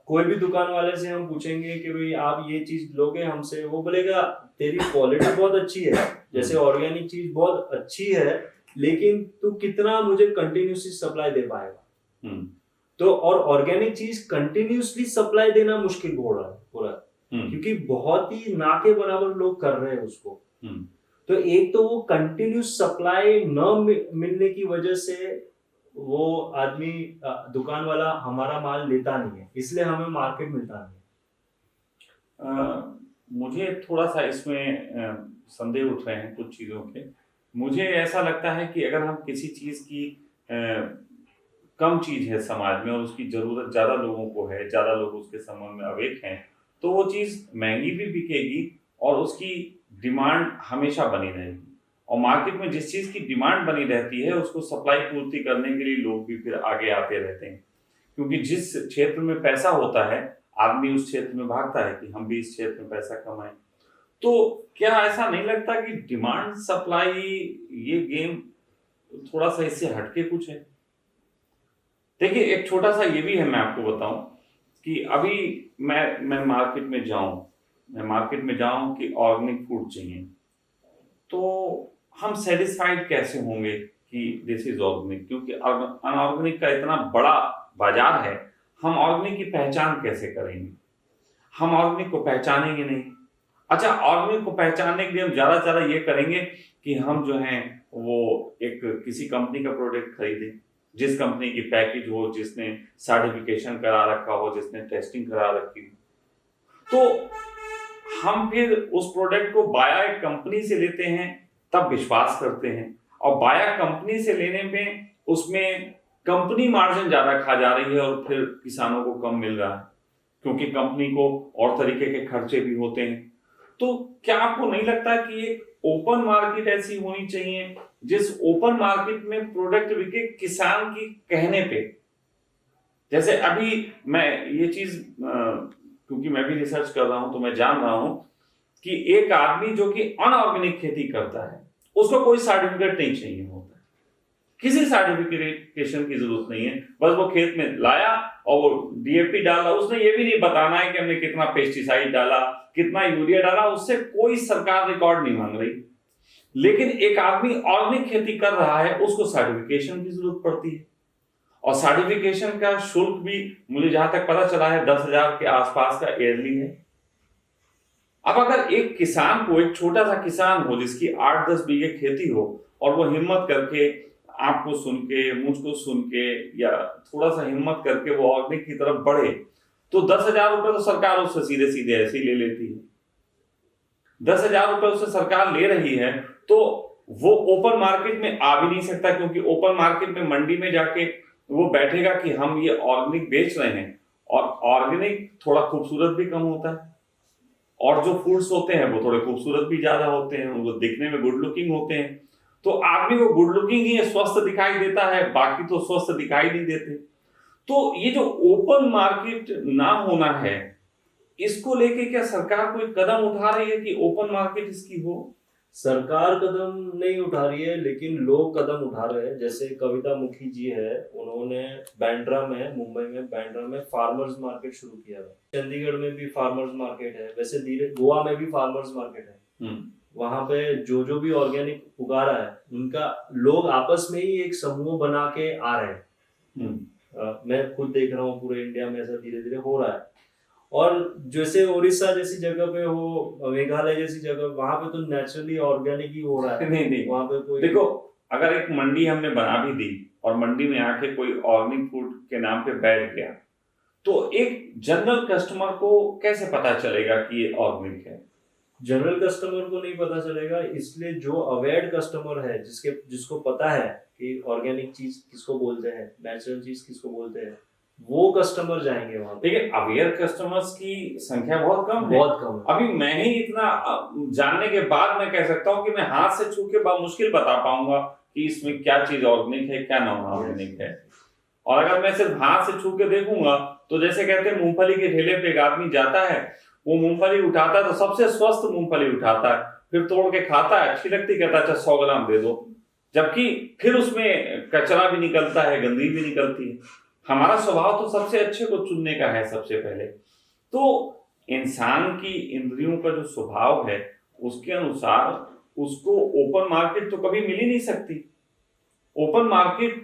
कोई भी दुकान वाले से हम पूछेंगे कि भाई आप ये चीज लोगे हमसे, वो बोलेगा तेरी क्वालिटी बहुत अच्छी है, जैसे ऑर्गेनिक चीज बहुत अच्छी है, लेकिन तू कितना मुझे कंटिन्यूसली सप्लाई दे पाएगा? तो और ऑर्गेनिक चीज कंटिन्यूसली सप्लाई देना मुश्किल हो रहा है पूरा, क्योंकि बहुत ही ना के बराबर लोग कर रहे हैं उसको। तो एक तो वो कंटिन्यूस सप्लाई न मिलने की वजह से वो आदमी, दुकान वाला हमारा माल लेता नहीं है, इसलिए हमें मार्केट मिलता नहीं है। मुझे थोड़ा सा इसमें संदेह उठ रहे हैं कुछ चीज़ों के। मुझे ऐसा लगता है कि अगर हम किसी चीज़ की अ, कम चीज़ है समाज में और उसकी ज़रूरत ज़्यादा लोगों को है, ज़्यादा लोग उसके संबंध में अवेक हैं, तो वो चीज़ महँगी भी बिकेगी और उसकी डिमांड हमेशा बनी रहेगी। और मार्केट में जिस चीज़ की डिमांड बनी रहती है, उसको सप्लाई पूर्ति करने के लिए लोग भी फिर आगे आते रहते हैं। क्योंकि जिस क्षेत्र में पैसा होता है, आदमी उस क्षेत्र में भागता है कि हम भी इस क्षेत्र में पैसा कमाएँ। तो क्या ऐसा नहीं लगता कि डिमांड सप्लाई ये गेम थोड़ा-सा इससे हटके कुछ है? देखिए, एक छोटा-सा ये भी है मैं आपको बताऊँ कि अभी मैं मार्केट में जाऊँ कि ऑर्गेनिक फूड चाहिए, तो हम सैटिस्फाइड कैसे होंगे कि दिस इज़ ऑर्गेनिक क्योंकि अनऑर्गेनिक का इतना बड़ा बाज़ार है, हम ऑर्गेनिक की पहचान कैसे करेंगे? हम ऑर्गेनिक को पहचानेंगे नहीं। अच्छा, ऑर्गेनिक को पहचानने के लिए हम ज़्यादा से ज़्यादा ये करेंगे कि हम जो हैं वो एक किसी कंपनी का प्रोडक्ट खरीदें, जिस कंपनी की पैकेज हो, जिसने सर्टिफिकेशन करा रखा हो, जिसने टेस्टिंग करा रखी हो। तो हम फिर उस प्रोडक्ट को बाया एक कंपनी से लेते हैं, तब विश्वास करते हैं और बाया कंपनी से लेने में उसमें कंपनी मार्जिन ज़्यादा खा जा रही है और फिर किसानों को कम मिल रहा है, क्योंकि कंपनी को और तरीके के खर्चे भी होते हैं। तो क्या आपको नहीं लगता कि एक ओपन मार्केट ऐसी होनी चाहिए जिस ओपन मार्केट में प्रोडक्ट बिके किसान की कहने पे? जैसे अभी मैं ये चीज क्योंकि मैं भी रिसर्च कर रहा हूं तो मैं जान रहा हूं कि एक आदमी जो कि अनऑर्गेनिक खेती करता है उसको कोई सर्टिफिकेट नहीं चाहिए होता है, किसी सर्टिफिकेशन की जरूरत नहीं है। बस वो खेत में लाया और वो डीएपी डाला, उसने ये भी नहीं बताना है कि हमने कितना पेस्टिसाइड डाला, कितना यूरिया डाला, उससे कोई सरकार रिकॉर्ड नहीं मांग रही। लेकिन एक आदमी ऑर्गेनिक खेती कर रहा है उसको सर्टिफिकेशन की जरूरत पड़ती है और सर्टिफिकेशन का शुल्क भी मुझे जहां तक पता चला है 10,000 के आसपास का ईयरली है। अब अगर एक किसान को, एक छोटा सा किसान हो जिसकी 8-10 बीघे खेती हो और वो हिम्मत करके आपको सुन के, मुझको सुन के या थोड़ा सा हिम्मत करके वो ऑर्गेनिक की तरफ बढ़े, तो 10,000 रुपए तो सरकार उससे सीधे सीधे ऐसे ही ले लेती है। 10,000 रुपए उससे सरकार ले रही है तो वो ओपन मार्केट में आ भी नहीं सकता, क्योंकि ओपन मार्केट में मंडी में जाके वो बैठेगा कि हम ये ऑर्गेनिक बेच रहे हैं और ऑर्गेनिक थोड़ा खूबसूरत भी कम होता है और जो फूड्स होते हैं वो थोड़े खूबसूरत भी ज्यादा होते हैं, वो दिखने में गुड लुकिंग होते हैं। तो आदमी को गुड लुकिंग ही स्वस्थ दिखाई देता है, बाकी तो स्वस्थ दिखाई नहीं देते। तो ये जो ओपन मार्केट ना होना है, इसको लेके क्या सरकार कोई कदम उठा रही है कि ओपन मार्केट इसकी हो? सरकार कदम नहीं उठा रही है लेकिन लोग कदम उठा रहे हैं। जैसे कविता मुखी जी है, उन्होंने बांद्रा में, मुंबई में बांद्रा में फार्मर्स मार्केट शुरू किया है। चंडीगढ़ में भी फार्मर्स मार्केट है, वैसे धीरे गोवा में भी फार्मर्स मार्केट है। वहां पे जो जो भी ऑर्गेनिक उगा रहा है उनका लोग आपस में ही एक समूह बना के आ रहे हैं। मैं खुद देख रहा हूँ पूरे इंडिया में ऐसा धीरे धीरे हो रहा है। और जैसे उड़ीसा जैसी जगह पे हो, मेघालय जैसी जगह, वहां पे तो नेचुरली ऑर्गेनिक ही हो रहा है। नहीं वहां पे कोई देखो, अगर एक मंडी हमने बना भी दी और मंडी में आके कोई ऑर्गेनिक फूड के नाम पे बैठ गया, तो एक जनरल कस्टमर को कैसे पता चलेगा कि ये ऑर्गेनिक है? जनरल कस्टमर को नहीं पता चलेगा, इसलिए जो अवेयर कस्टमर है, जिसको पता है कि ऑर्गेनिक चीज किसको बोलते हैं, नेचुरल चीज किसको बोलते हैं, वो कस्टमर जाएंगे वहां पे। लेकिन अवेयर कस्टमर्स की संख्या बहुत कम है। बहुत कम है। अभी मैं ही इतना जानने के बाद मैं कह सकता हूँ कि मैं हाथ से छू के मुश्किल बता पाऊंगा कि इसमें क्या चीज ऑर्गेनिक है, क्या नॉन ऑर्गेनिक है। और अगर मैं सिर्फ हाथ से छू के देखूंगा तो जैसे कहते हैं मूंगफली के ठेले पे एक आदमी जाता है, वो मूंगफली उठाता है तो सबसे स्वस्थ मूंगफली उठाता है, फिर तोड़ के खाता है, अच्छी लगती, कहता है अच्छा 100 ग्राम दे दो, जबकि फिर उसमें कचरा भी निकलता है, गंदगी भी निकलती है। हमारा स्वभाव तो सबसे अच्छे को चुनने का है सबसे पहले। तो इंसान की इंद्रियों का जो स्वभाव है उसके अनुसार उसको ओपन मार्केट तो कभी मिल ही नहीं सकती। ओपन मार्केट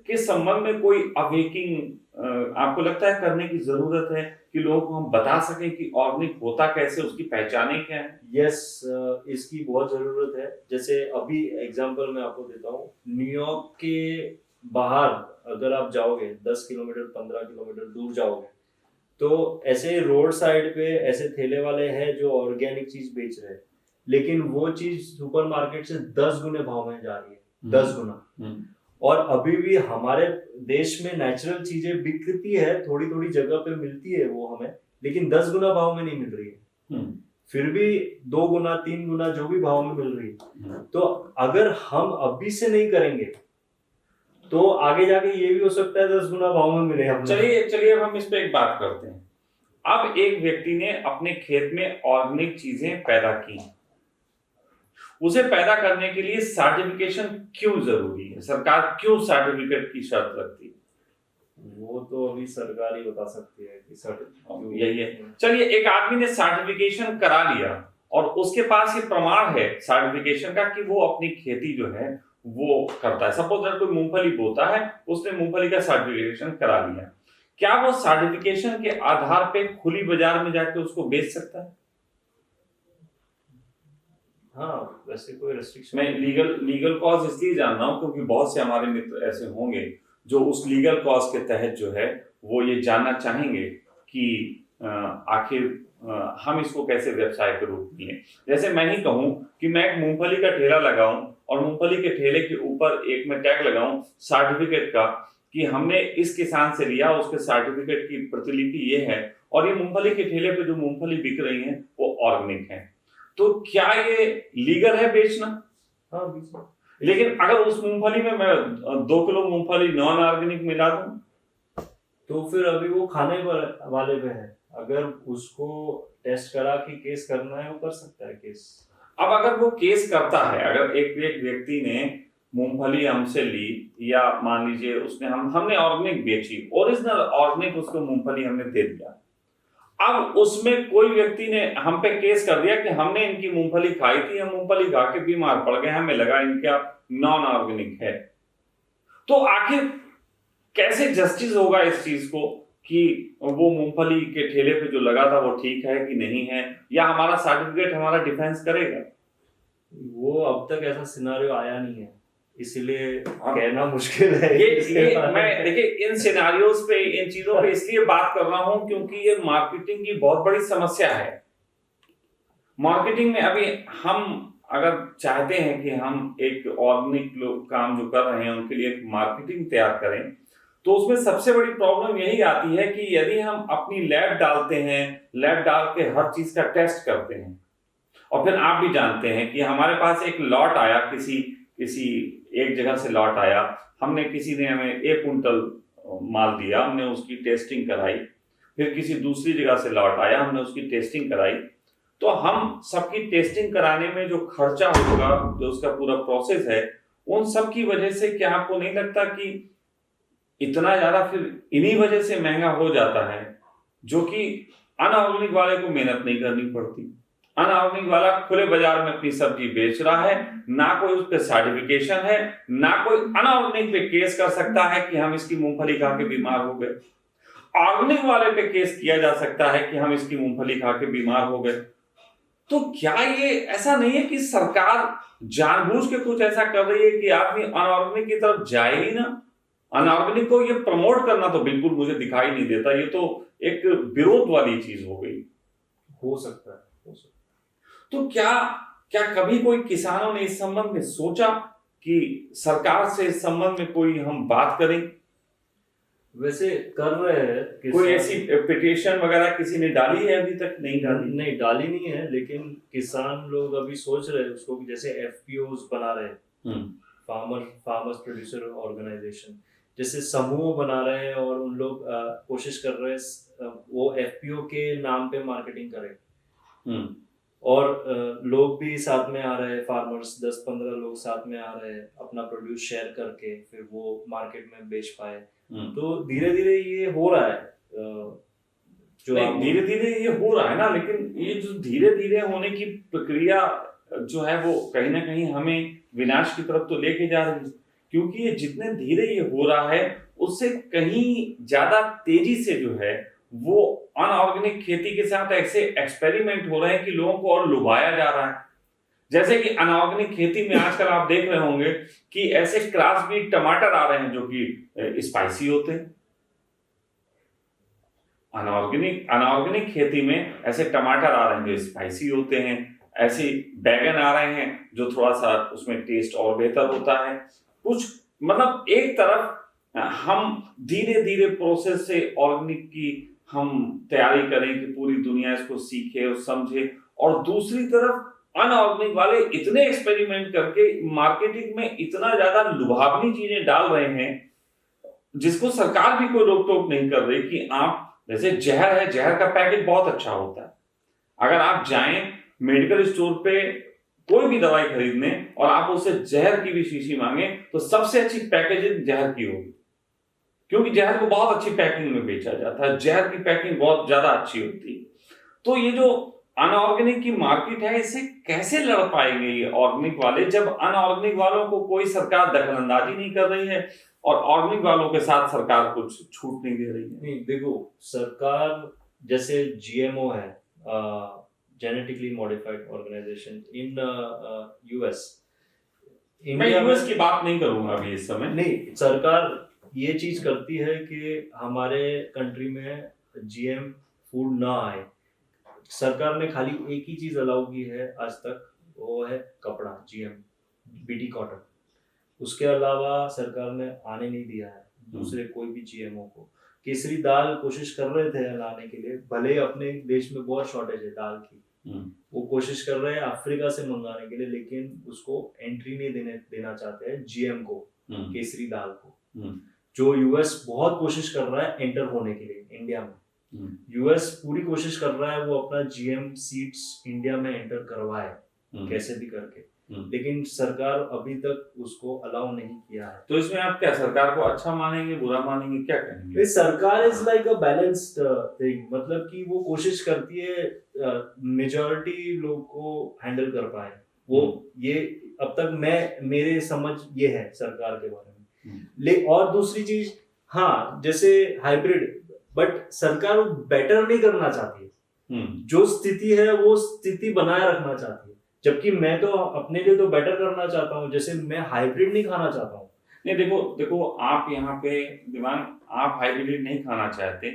के संबंध में कोई अवेकिंग आपको लगता है करने की जरूरत है कि लोगों को हम बता सकें कि ऑर्गेनिक होता कैसे, उसकी पहचानें क्या है? यस, इसकी बहुत जरूरत है। जैसे अभी एग्जांपल मैं आपको देता हूँ, न्यूयॉर्क के बाहर अगर आप जाओगे 10 किलोमीटर 15 किलोमीटर दूर जाओगे तो ऐसे रोड साइड पे ऐसे ठेले वाले हैं जो ऑर्गेनिक चीज बेच रहे हैं, लेकिन वो चीज सुपरमार्केट से 10 गुने भाव में जा रही है, 10 गुना। और अभी भी हमारे देश में नेचुरल चीजें बिकती है, थोड़ी थोड़ी जगह पे मिलती है वो हमें, लेकिन 10 गुना भाव में नहीं मिल रही है। फिर भी 2 गुना 3 गुना जो भी भाव में मिल रही है। तो अगर हम अभी से नहीं करेंगे तो आगे जाके ये भी हो सकता है 10 गुना भाव में मिले हमें। चलिए अब हम इस पे एक बात करते हैं। अब एक व्यक्ति ने अपने खेत में ऑर्गेनिक चीजें पैदा की, उसे पैदा करने के लिए सर्टिफिकेशन क्यों जरूरी है? सरकार क्यों सर्टिफिकेट की शर्त रखती है? वो तो अभी सरकार ही बता सकती है कि सर्टिफिकेट यही है। चलिए, एक आदमी ने सर्टिफिकेशन करा लिया और उसके पास ये प्रमाण है सर्टिफिकेशन का कि वो अपनी खेती जो है वो करता है। सपोज दैट कोई मूंगफली बोता है, उसने मूंगफली का सर्टिफिकेशन करा लिया, क्या वो सर्टिफिकेशन के आधार पे खुली बाजार में जाके उसको बेच सकता है? हाँ, वैसे कोई रेस्ट्रिक्शन। मैं लीगल कॉज इसलिए जान रहा हूँ क्योंकि बहुत से हमारे मित्र ऐसे होंगे जो उस लीगल कॉज के तहत जो है वो ये जानना चाहेंगे कि आखिर हम इसको कैसे व्यवसाय के रूप में लें। जैसे मैं ही कहूँ कि मैं एक मूंगफली का ठेला लगाऊं और मूंगफली के ठेले के ऊपर एक मैं टैग लगाऊं सर्टिफिकेट का कि हमने इस किसान से लिया, उसके सर्टिफिकेट की प्रतिलिपि ये है और ये मूंगफली के ठेले पे जो मूंगफली बिक रही है वो ऑर्गेनिक है, तो क्या ये लीगल है बेचना? हाँ, बेचना। लेकिन अगर उस मूंगफली में मैं 2 किलो मूंगफली नॉन ऑर्गेनिक मिला दूं तो फिर अभी वो खाने वाले पे है, अगर उसको टेस्ट करा के केस करना है वो कर सकता है केस। अब अगर वो केस करता है, अगर एक व्यक्ति ने मूंगफली हमसे ली या मान लीजिए उसने हमने ऑर्गेनिक बेची, ओरिजिनल ऑर्गेनिक उसको मूंगफली हमने दे दिया, अब उसमें कोई व्यक्ति ने हम पे केस कर दिया कि हमने इनकी मूंगफली खाई थी, हम मूंगफली खा के बीमार पड़ गए, हमें लगा इनका नॉन ऑर्गेनिक है, तो आखिर कैसे जस्टिस होगा इस चीज को कि वो मूंगफली के ठेले पे जो लगा था वो ठीक है कि नहीं है, या हमारा सर्टिफिकेट हमारा डिफेंस करेगा? वो अब तक ऐसा सिनेरियो आया नहीं है, इसलिए कहना मुश्किल है। ये मैं देखिए इन सिनेरियोज पे, इन चीजों पे इसलिए बात कर रहा हूं क्योंकि ये मार्केटिंग की बहुत बड़ी समस्या है। मार्केटिंग में अभी हम अगर चाहते हैं कि हम एक ऑर्गेनिक लोग काम जो कर रहे हैं उनके लिए एक मार्केटिंग तैयार करें, तो उसमें सबसे बड़ी प्रॉब्लम यही आती है कि यदि हम अपनी लैब डालते हैं, लैब डाल के हर चीज का टेस्ट करते हैं और फिर आप भी जानते हैं कि हमारे पास एक लॉट आया, किसी एक जगह से लॉट आया, हमने किसी ने हमें 1 कुंटल माल दिया, हमने उसकी टेस्टिंग कराई, फिर किसी दूसरी जगह से लॉट आया, हमने उसकी टेस्टिंग कराई, तो हम सबकी टेस्टिंग कराने में जो खर्चा होगा, जो उसका पूरा प्रोसेस है, उन सब की वजह से क्या आपको नहीं लगता कि इतना ज्यादा फिर इन्हीं वजह से महंगा हो जाता है, जो कि अनऑर्गेनिक वाले को मेहनत नहीं करनी पड़ती। अनऑर्गेनिक वाला खुले बाजार में अपनी सब्जी बेच रहा है, ना कोई उस पर सर्टिफिकेशन है, ना कोई अनऑर्गेनिक पे केस कर सकता है कि हम इसकी मूंगफली खा के बीमार हो गए। ऑर्गेनिक वाले पे केस किया जा सकता है कि हम इसकी मूंगफली खा के बीमार हो गए। तो क्या ये ऐसा नहीं है कि सरकार जानबूझ के कुछ ऐसा कर रही है कि आदमी अनऑर्गेनिक की तरफ जाए ही ना? अनऑर्गेनिक को ये प्रमोट करना तो बिल्कुल मुझे दिखाई नहीं देता, ये तो एक विरोध वाली चीज हो गई। हो सकता है। तो क्या कभी कोई किसानों ने इस संबंध में सोचा कि सरकार से इस संबंध में कोई हम बात करें? वैसे कर रहे हैं, कोई ऐसी पिटीशन वगैरह किसी ने डाली है? अभी तक नहीं डाली। नहीं डाली नहीं है, लेकिन किसान लोग अभी सोच रहे हैं उसको, जैसे एफपीओस बना रहे हैं, फार्मर्स प्रोड्यूसर ऑर्गेनाइजेशन, जैसे समूह बना रहे हैं और उन लोग कोशिश कर रहे हैं वो एफपीओ के नाम पे मार्केटिंग करें, और लोग भी साथ में आ रहे हैं, फार्मर्स 10-15 लोग साथ में आ रहे हैं, अपना प्रोड्यूस शेयर करके फिर वो मार्केट में बेच पाए। तो धीरे धीरे ये हो रहा है, जो धीरे धीरे ये हो रहा है ना, लेकिन ये जो धीरे धीरे होने की प्रक्रिया जो है वो कहीं ना कहीं हमें विनाश की तरफ तो लेके जा रही है, क्योंकि ये जितने धीरे ये हो रहा है उससे कहीं ज्यादा तेजी से जो है वो अनऑर्गेनिक खेती के साथ ऐसे एक्सपेरिमेंट हो रहे हैं कि लोगों को और लुभाया जा रहा है। जैसे कि अनऑर्गेनिक खेती में आजकल आप देख रहे होंगे कि ऐसे क्रॉस ब्रीड टमाटर आ रहे हैं जो कि स्पाइसी होते हैं, अनऑर्गेनिक खेती में ऐसे टमाटर आ रहे हैं जो स्पाइसी होते हैं, ऐसे बैगन आ रहे हैं जो थोड़ा सा उसमें टेस्ट और बेहतर होता है। कुछ मतलब एक तरफ हम धीरे धीरे प्रोसेस से ऑर्गेनिक की हम तैयारी करें कि पूरी दुनिया इसको सीखे और समझे, और दूसरी तरफ अनऑर्गेनिक वाले इतने एक्सपेरिमेंट करके मार्केटिंग में इतना ज्यादा लुभावनी चीजें डाल रहे हैं जिसको सरकार भी कोई रोक टोक नहीं कर रही कि आप, जैसे जहर है, जहर का पैकेट बहुत अच्छा होता है। अगर आप जाएं मेडिकल स्टोर पे कोई भी दवाई खरीदने और आप उससे जहर की भी शीशी मांगे तो सबसे अच्छी पैकेजिंग जहर की होगी, क्योंकि जहर को बहुत अच्छी पैकिंग में बेचा जाता है, जहर की पैकिंग बहुत ज्यादा अच्छी होती है। तो ये जो अनऑर्गेनिक की मार्केट है, इसे कैसे लड़ पाएंगे ये ऑर्गेनिक वाले, जब अनऑर्गेनिक वालों को कोई सरकार दखलंदाजी नहीं कर रही है और ऑर्गेनिक वालों के साथ सरकार कुछ छूट नहीं दे रही है। नहीं, देखो, सरकार जैसे जीएमओ है, genetically modified organization in US, मैं यूएस की बात नहीं करूंगा अभी इस समय। नहीं, सरकार ये चीज करती है कि हमारे कंट्री में जीएम फूड ना आए। सरकार ने खाली एक ही चीज अलाउ की है आज तक, वो है कपड़ा, जीएम बीटी कॉटन। उसके अलावा सरकार ने आने नहीं दिया है दूसरे कोई भी जीएमओ को। केसरी दाल कोशिश कर रहे थे लाने के लिए, भले अपने देश में बहुत शॉर्टेज है दाल की, वो कोशिश कर रहे हैं अफ्रीका से मंगाने के लिए, लेकिन उसको एंट्री नहीं देना चाहते हैं जीएम को, केसरी दाल को, जो यूएस बहुत कोशिश कर रहा है एंटर होने के लिए इंडिया में। यूएस पूरी कोशिश कर रहा है वो अपना जीएम सीड्स इंडिया में एंटर करवाए कैसे भी करके, लेकिन सरकार अभी तक उसको अलाउ नहीं किया है। तो इसमें आप क्या सरकार को अच्छा मानेंगे, बुरा मानेंगे, क्या कहेंगे? सरकार is like a balanced thing, मतलब कि वो कोशिश करती है मेजॉरिटी लोग को हैंडल कर पाए वो। ये अब तक मेरे समझ ये है सरकार के बारे में। और दूसरी चीज, हाँ, जैसे हाइब्रिड, बट सरकार बेटर नहीं करना चाहती है। जो स्थिति है वो स्थिति बनाए रखना चाहती है, जबकि मैं तो अपने लिए तो बेटर करना चाहता हूँ। जैसे मैं हाइब्रिड नहीं खाना चाहता हूँ। नहीं, देखो आप यहाँ पे दिमाग, आप हाइब्रिड नहीं खाना चाहते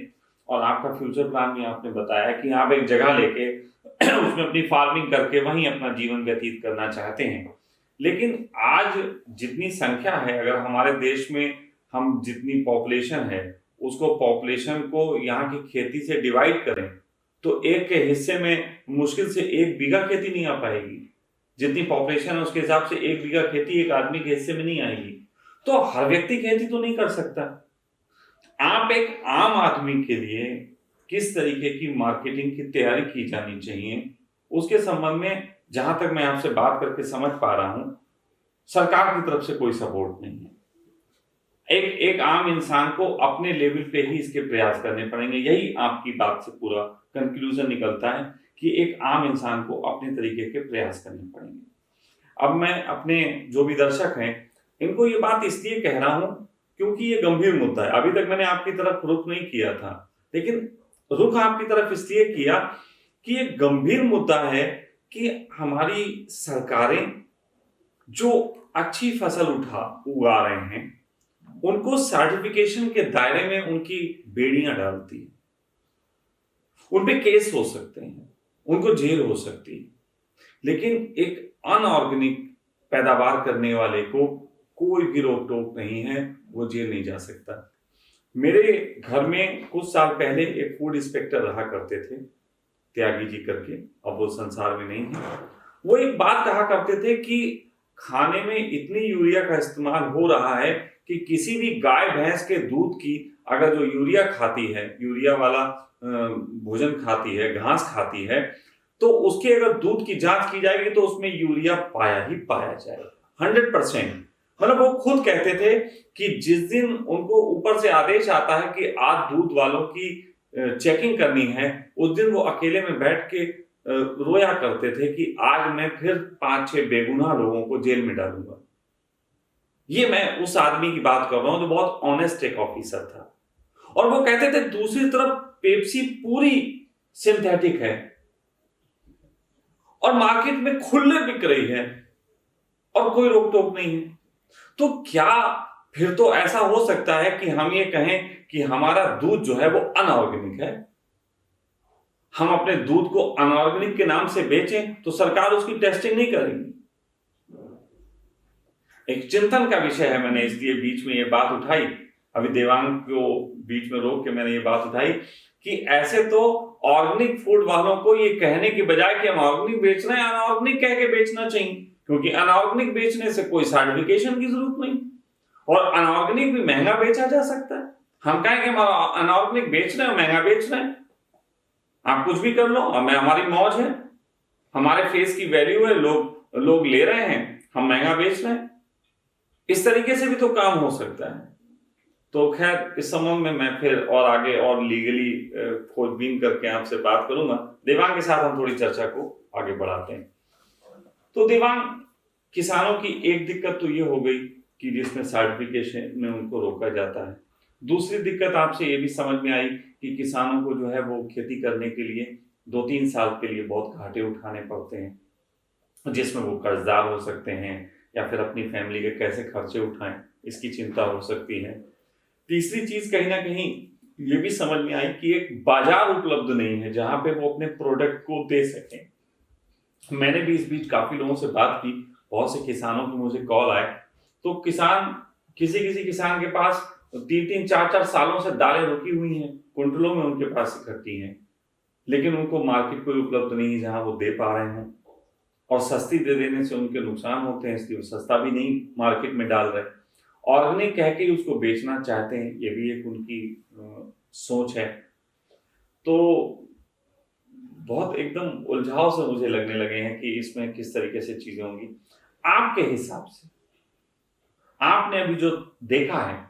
और आपका फ्यूचर प्लान भी आपने बताया कि आप एक जगह लेके उसमें अपनी फार्मिंग करके वहीं अपना जीवन व्यतीत करना चाहते हैं। लेकिन आज जितनी संख्या है, अगर हमारे देश में हम जितनी पॉपुलेशन है उसको पॉपुलेशन को यहाँ की खेती से डिवाइड करें तो एक के हिस्से में मुश्किल से 1 बीघा खेती नहीं आ पाएगी। जितनी पॉपुलेशन है उसके हिसाब से 1 बीघा खेती एक आदमी के हिस्से में नहीं आएगी। तो हर व्यक्ति खेती तो नहीं कर सकता। आप एक आम आदमी के लिए किस तरीके की मार्केटिंग की तैयारी की जानी चाहिए, उसके संबंध में जहां तक मैं आपसे बात करके समझ पा रहा हूं, सरकार की तरफ से कोई सपोर्ट नहीं है। एक आम इंसान को अपने लेवल पे ही इसके प्रयास करने पड़ेंगे। यही आपकी बात से पूरा कंक्लूजन निकलता है कि एक आम इंसान को अपने तरीके के प्रयास करने पड़ेंगे। अब मैं अपने जो भी दर्शक हैं इनको ये बात इसलिए कह रहा हूं क्योंकि ये गंभीर मुद्दा है। अभी तक मैंने आपकी तरफ रुख नहीं किया था, लेकिन रुख आपकी तरफ इसलिए किया कि ये गंभीर मुद्दा है कि हमारी सरकारें जो अच्छी फसल उगा रहे हैं उनको सर्टिफिकेशन के दायरे में उनकी बेड़ियां डालती है। उन पे केस हो सकते हैं, उनको जेल हो सकती है, लेकिन एक अनऑर्गेनिक पैदावार करने वाले को कोई भी रोक टोक नहीं है, वो जेल नहीं जा सकता। मेरे घर में कुछ साल पहले एक फूड इंस्पेक्टर रहा करते थे, त्यागी जी करके, अब वो संसार में नहीं है। वो एक बात कहा करते थे कि खाने में इतनी यूरिया का इस्तेमाल हो रहा है कि किसी भी गाय भैंस के दूध की अगर जो यूरिया खाती है, यूरिया वाला भोजन खाती है, घास खाती है, तो उसके अगर दूध की जांच की जाएगी तो उसमें यूरिया पाया ही पाया जाएगा 100%। मतलब वो खुद कहते थे कि जिस दिन उनको ऊपर से आदेश आता है कि आज दूध वालों की चेकिंग करनी है, उस दिन वो अकेले में बैठ के रोया करते थे कि आज मैं फिर 5-6 बेगुनाह लोगों को जेल में डालूंगा। ये मैं उस आदमी की बात कर रहा हूं जो बहुत ऑनेस्ट एक ऑफिसर था। और वो कहते थे दूसरी तरफ पेप्सी पूरी सिंथेटिक है और मार्केट में खुले बिक रही है और कोई रोक टोक नहीं है। तो क्या फिर तो ऐसा हो सकता है कि हम ये कहें कि हमारा दूध जो है वो अनऑर्गेनिक है? हम अपने दूध को अनऑर्गेनिक के नाम से बेचें तो सरकार उसकी टेस्टिंग नहीं करेगी। एक चिंतन का विषय है, मैंने इसलिए बीच में ये बात उठाई, अभी देवांग को बीच में रोक के मैंने ये बात उठाई कि ऐसे तो ऑर्गेनिक फूड वालों को ये कहने की बजाय कि हम ऑर्गेनिक बेच रहे हैं, अनऑर्गेनिक कह के बेचना चाहिए, क्योंकि अनऑर्गेनिक बेचने से कोई सर्टिफिकेशन की जरूरत नहीं और अनऑर्गेनिक भी महंगा बेचा जा सकता है। हम कहें कि हम अनऑर्गेनिक बेच रहे हैं, महंगा बेच रहे हैं, आप कुछ भी कर लो, हमें हमारी मौज है, हमारे फेस की वैल्यू है, लोग ले रहे हैं, हम महंगा बेच रहे हैं। इस तरीके से भी तो काम हो सकता है। तो खैर इस संबंध में मैं फिर और आगे और लीगली खोजबीन करके आपसे बात करूंगा। देवांग के साथ हम थोड़ी चर्चा को आगे बढ़ाते हैं। तो देवांग, किसानों की एक दिक्कत तो ये हो गई कि जिसमें सर्टिफिकेशन में उनको रोका जाता है। दूसरी दिक्कत आपसे ये भी समझ में आई कि किसानों को जो है वो खेती करने के लिए 2-3 साल के लिए बहुत घाटे उठाने पड़ते हैं, जिसमें वो कर्जदार हो सकते हैं या फिर अपनी फैमिली के कैसे खर्चे उठाएं, इसकी चिंता हो सकती है। तीसरी चीज कहीं ना कहीं ये भी समझ में आई कि एक बाजार उपलब्ध नहीं है जहां पे वो अपने प्रोडक्ट को दे सकें। मैंने भी इस बीच काफी लोगों से बात की, बहुत से किसानों के मुझे कॉल आए, तो किसान किसी किसान के पास 3-3, 4-4 सालों से दालें रुकी हुई हैं, कुंटलों में उनके पास इकट्ठी हैं, लेकिन उनको मार्केट कोई उपलब्ध नहीं है जहां वो दे पा रहे हैं, और सस्ती दे देने से उनके नुकसान होते हैं, इसलिए वो सस्ता भी नहीं मार्केट में डाल रहे। ऑर्गेनिक कह के उसको बेचना चाहते हैं, ये भी एक उनकी सोच है। तो बहुत एकदम उलझाव से मुझे लगने लगे हैं कि इसमें किस तरीके से चीजें होंगी। आपके हिसाब से, आपने अभी जो देखा है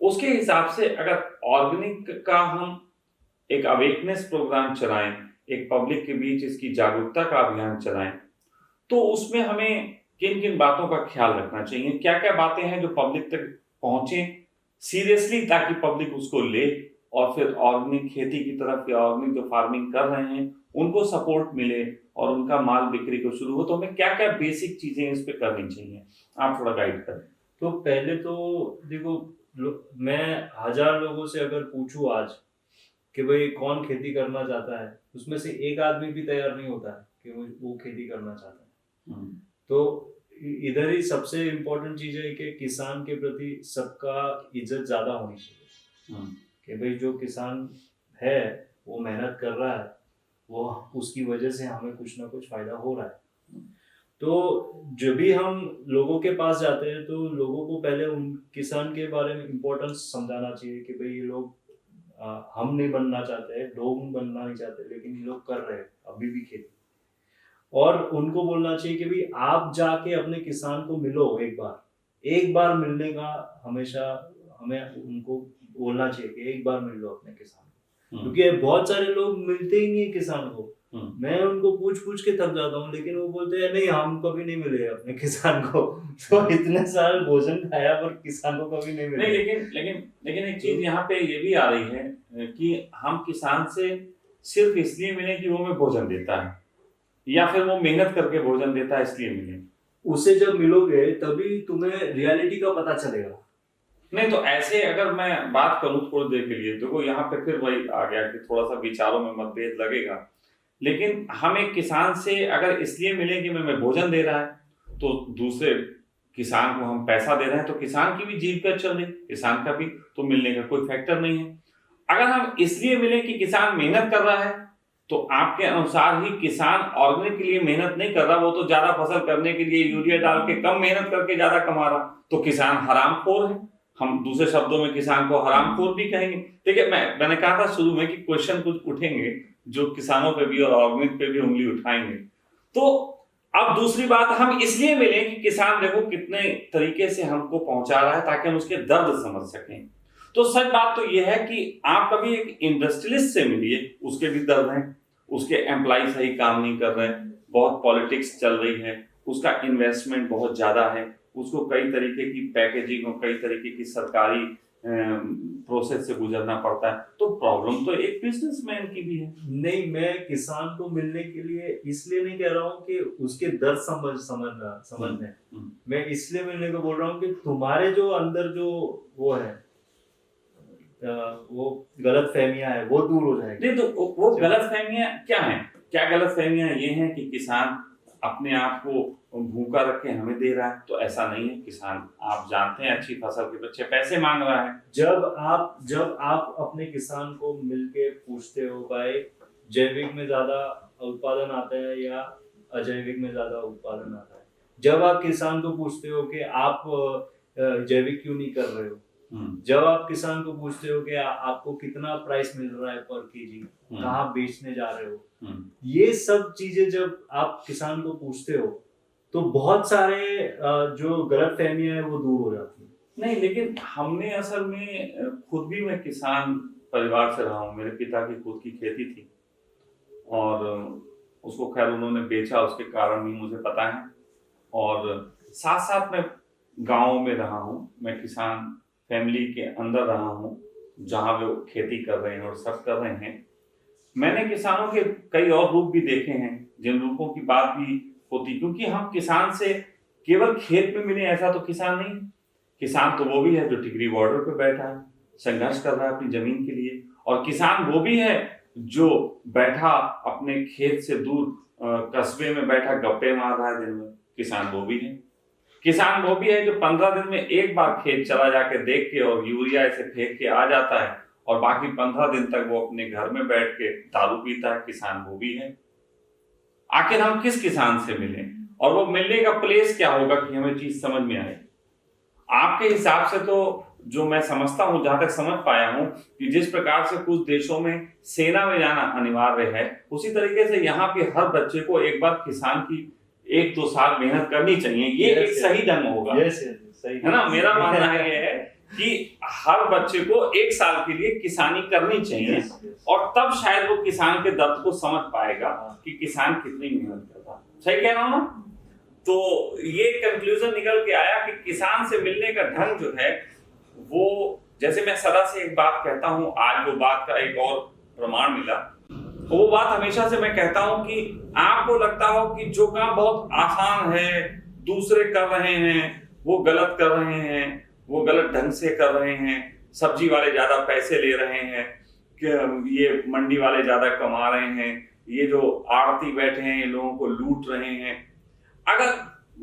उसके हिसाब से, अगर ऑर्गेनिक का हम एक अवेकनेस प्रोग्राम चलाएं, एक पब्लिक के बीच इसकी जागरूकता का अभियान चलाएं, तो उसमें हमें किन किन बातों का ख्याल रखना चाहिए? क्या क्या बातें हैं जो पब्लिक तक पहुंचे सीरियसली, ताकि पब्लिक उसको ले और फिर ऑर्गेनिक खेती की तरफ या ऑर्गेनिक जो फार्मिंग कर रहे हैं उनको सपोर्ट मिले और उनका माल बिक्री को शुरू हो? तो हमें क्या क्या बेसिक चीजें इस पे करनी चाहिए, आप थोड़ा गाइड करें। तो पहले तो देखो, मैं 1000 लोगों से अगर पूछूं आज कि भाई कौन खेती करना चाहता है, उसमें से एक आदमी भी तैयार नहीं होता है कि वो खेती करना चाहता है। तो इधर ही सबसे इम्पोर्टेंट चीज है कि किसान के प्रति सबका इज्जत ज्यादा होनी चाहिए, कि भाई जो किसान है वो मेहनत कर रहा है, वो उसकी वजह से हमें कुछ ना कुछ फायदा हो रहा है। तो जब भी हम लोगों के पास जाते हैं तो लोगों को पहले उन किसान के बारे में इम्पोर्टेंस समझाना चाहिए कि भाई ये लोग हम नहीं बनना चाहते, लोग बनना नहीं चाहते, लेकिन ये लोग कर रहे हैं अभी भी खेती। और उनको बोलना चाहिए कि भाई आप जाके अपने किसान को मिलो, एक बार मिलने का हमेशा हमें उनको बोलना चाहिए कि एक बार मिल लो अपने किसान को, क्योंकि बहुत सारे लोग मिलते ही नहीं किसान को। मैं उनको पूछ के थक जाता हूँ, लेकिन वो बोलते हैं नहीं हम कभी नहीं मिले अपने किसान को। तो इतने साल भोजन खाया पर किसान को कभी नहीं मिले। लेकिन एक चीज यहाँ पे ये भी आ रही है कि हम किसान से सिर्फ इसलिए मिले कि वो हमें भोजन देता है, या फिर वो मेहनत करके भोजन देता है इसलिए मिले। उसे जब मिलोगे तभी तुम्हें रियलिटी का पता चलेगा। नहीं तो ऐसे अगर मैं बात करूं थोड़ी देर के लिए, देखो यहाँ पे फिर वही आ गया कि थोड़ा सा विचारों में मतभेद लगेगा, लेकिन हम एक किसान से अगर इसलिए मिले कि मैं भोजन दे रहा है, तो दूसरे किसान को हम पैसा दे रहे हैं, तो किसान की भी जीविका चल रही, किसान का भी तो मिलने का कोई फैक्टर नहीं है। अगर हम इसलिए मिले कि किसान मेहनत कर रहा है, तो आपके अनुसार ही किसान ऑर्गेनिक के लिए मेहनत नहीं कर रहा, वो तो ज्यादा फसल करने के लिए यूरिया डाल के कम मेहनत करके ज्यादा कमा रहा, तो किसान हरामखोर है। हम दूसरे शब्दों में किसान को हरामखोर भी कहेंगे। देखिए मैंने कहा था शुरू में कि क्वेश्चन कुछ उठेंगे जो किसानों पे भी और ऑर्गेनिक पे भी उंगली उठाएंगे। तो अब दूसरी बात, हम इसलिए मिले कि किसान देखो कितने तरीके से हमको पहुंचा रहा है ताकि हम उसके दर्द समझ सकें। तो सच बात तो यह है कि आप कभी एक इंडस्ट्रियलिस्ट से मिलिए, उसके भी दर्द हैं, उसके एम्प्लॉय सही काम नहीं कर रहे हैं, बहुत पॉलिटिक्स चल रही है, उसका इन्वेस्टमेंट बहुत ज्यादा है, उसको कई तरीके की पैकेजिंग और कई तरीके की सरकारी प्रोसेस से गुजरना पड़ता है। तो प्रॉब्लम तो एक बिजनेसमैन की भी है। नहीं, मैं किसान को मिलने के लिए इसलिए नहीं कह रहा हूँ कि उसके दर्द समझने, मैं इसलिए मिलने को बोल रहा हूँ कि तुम्हारे जो अंदर जो वो है वो गलत फहमियां है वो दूर हो जाएगी। नहीं तो वो गलत फहमियां क्या हैं? क्या गलत फहमियां ये हैं कि किसान अपने आप को भूखा रख के हमें दे रहा है? तो ऐसा नहीं है। किसान, आप जानते हैं, अच्छी फसल के पीछे पैसे मांग रहा है। जब आप अपने किसान को मिलके पूछते हो भाई जैविक में ज्यादा उत्पादन आता है या अजैविक में ज्यादा उत्पादन आता है, जब आप किसान को पूछते हो कि आप जैविक क्यों नहीं कर रहे हो, जब आप किसान को पूछते हो कि आपको कितना प्राइस मिल रहा है पर केजी, कहाँ बेचने जा रहे हो, ये सब चीजें जब आप किसान को पूछते हो तो बहुत सारे जो गलत फहमियां है वो दूर हो जाती है। नहीं, लेकिन हमने असल में खुद भी, मैं किसान परिवार से रहा हूँ। मेरे पिता की खुद की खेती थी और उसको खैर उन्होंने बेचा, उसके कारण भी मुझे पता है। और साथ साथ मैं गाँव में रहा हूँ, मैं किसान फैमिली के अंदर रहा हूँ जहाँ वो खेती कर रहे हैं और सब कर रहे हैं। मैंने किसानों के कई और रूप भी देखे हैं जिन रूपों की बात भी होती, क्योंकि हम किसान से केवल खेत में मिले ऐसा तो किसान नहीं। किसान तो वो भी है जो टिकरी बॉर्डर पे बैठा है, संघर्ष कर रहा है अपनी जमीन के लिए। और किसान वो भी है जो बैठा अपने खेत से दूर कस्बे में बैठा गप्पे मार रहा है दिन में। किसान वो भी है। किसान वो भी है जो 15 दिन में एक बार खेत चला जाके देख के और यूरिया ऐसे फेंक के आ जाता है और बाकी 15 दिन तक वो अपने घर में बैठ के दारू पीता है। किसान वो भी है। आखिर हम किस किसान से मिलें और वो मिलने का प्लेस क्या होगा कि हमें चीज समझ में आए? आपके हिसाब से तो जो मैं समझता हूं, जहां तक समझ पाया हूं, कि जिस प्रकार से कुछ देशों में सेना में जाना अनिवार्य है, उसी तरीके से यहाँ पे हर बच्चे को एक बार किसान की 1-2 साल मेहनत करनी चाहिए। ये एक सही ढंग होगा, सही है ना? मेरा मानना है ये है कि हर बच्चे को 1 साल के लिए किसानी करनी चाहिए और तब शायद वो किसान के दर्द को समझ पाएगा कि किसान कितनी मेहनत करता है। सही कह रहा हूं ना? तो ये कंक्लूजन निकल के आया कि किसान से मिलने का ढंग जो है वो, जैसे मैं सदा से एक बात कहता हूं, आज वो बात का एक और प्रमाण मिला। वो बात हमेशा से मैं कहता हूं कि आपको लगता हो कि जो काम बहुत आसान है, दूसरे कर रहे हैं, वो गलत कर रहे हैं, वो गलत ढंग से कर रहे हैं, सब्जी वाले ज्यादा पैसे ले रहे हैं, कि ये मंडी वाले ज्यादा कमा रहे हैं, ये जो आड़ती बैठे हैं ये लोगों को लूट रहे हैं। अगर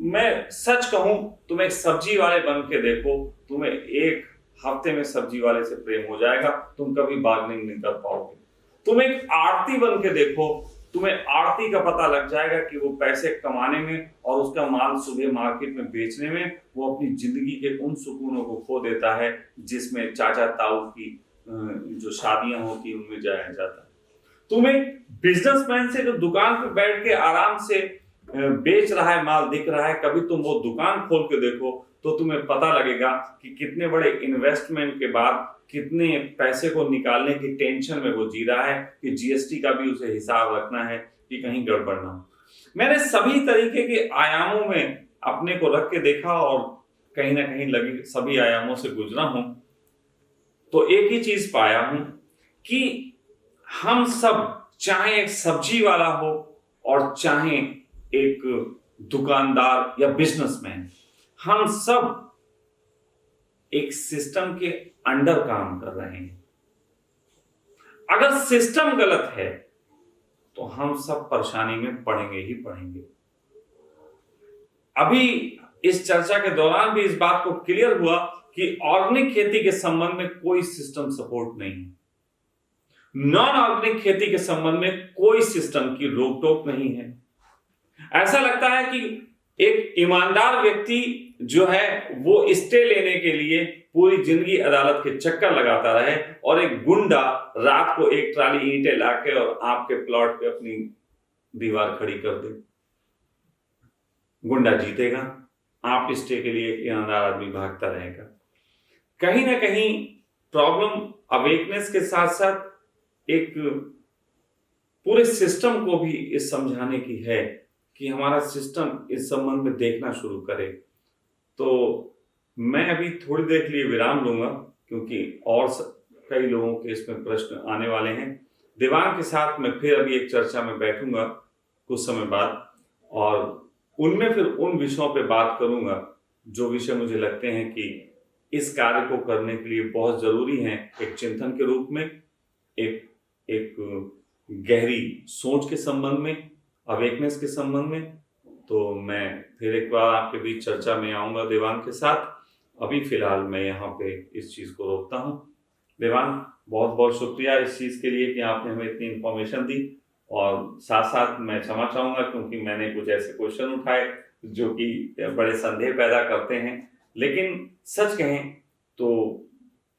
मैं सच कहूं, तुम एक सब्जी वाले बन के देखो, तुम्हें एक हफ्ते में सब्जी वाले से प्रेम हो जाएगा, तुम कभी बार्गेनिंग नहीं कर पाओगे। तुम एक आड़ती बन के देखो, तुम्हें आड़ती का पता लग जाएगा कि वो पैसे कमाने में और उसका माल सुबह मार्केट में बेचने में वो अपनी जिंदगी के उन सुकूनों को खो देता है जिसमें चाचा ताऊ की जो शादियां होती उनमें जाया जाता है। तुम एक बिजनेसमैन से जो दुकान पे बैठ के आराम से बेच रहा है, माल दिख रहा है, कभी तुम वो दुकान खोल के देखो तो तुम्हें पता लगेगा कि कितने बड़े इन्वेस्टमेंट के बाद कितने पैसे को निकालने की टेंशन में वो जी रहा है कि जीएसटी का भी उसे हिसाब रखना है कि कहीं गड़बड़ ना हो। मैंने सभी तरीके के आयामों में अपने को रख के देखा और कहीं ना कहीं लगी सभी आयामों से गुजरा हूं, तो एक ही चीज पाया हूं कि हम सब, चाहे एक सब्जी वाला हो और चाहे एक दुकानदार या बिजनेसमैन, हम सब एक सिस्टम के अंडर काम कर रहे हैं। अगर सिस्टम गलत है तो हम सब परेशानी में पड़ेंगे ही पड़ेंगे। अभी इस चर्चा के दौरान भी इस बात को क्लियर हुआ कि ऑर्गेनिक खेती के संबंध में कोई सिस्टम सपोर्ट नहीं है, नॉन ऑर्गेनिक खेती के संबंध में कोई सिस्टम की रोक टोक नहीं है। ऐसा लगता है कि एक ईमानदार व्यक्ति जो है वो स्टे लेने के लिए पूरी जिंदगी अदालत के चक्कर लगाता रहे और एक गुंडा रात को एक ट्राली ईंटें लाके और आपके प्लॉट पे अपनी दीवार खड़ी कर दे। गुंडा जीतेगा, आप स्टे के लिए ईमानदार आदमी भागता रहेगा। कहीं ना कहीं प्रॉब्लम अवेकनेस के साथ साथ एक पूरे सिस्टम को भी इस समझाने की है कि हमारा सिस्टम इस संबंध में देखना शुरू करे। तो मैं अभी थोड़ी देर के लिए विराम लूंगा क्योंकि और कई लोगों के इसमें प्रश्न आने वाले हैं। देवांग के साथ मैं फिर अभी एक चर्चा में बैठूंगा कुछ समय बाद और उनमें फिर उन विषयों पे बात करूंगा जो विषय मुझे लगते हैं कि इस कार्य को करने के लिए बहुत जरूरी है, एक चिंतन के रूप में, एक एक गहरी सोच के संबंध में, अवेकनेस के संबंध में। तो मैं फिर एक बार आपके बीच चर्चा में आऊंगा देवांग के साथ। अभी फिलहाल मैं यहाँ पे इस चीज को रोकता हूँ। देवांग, बहुत बहुत शुक्रिया इस चीज के लिए कि आपने हमें इतनी इंफॉर्मेशन दी, और साथ साथ मैं क्षमा चाहूंगा क्योंकि मैंने कुछ ऐसे क्वेश्चन उठाए जो कि बड़े संदेह पैदा करते हैं। लेकिन सच कहें तो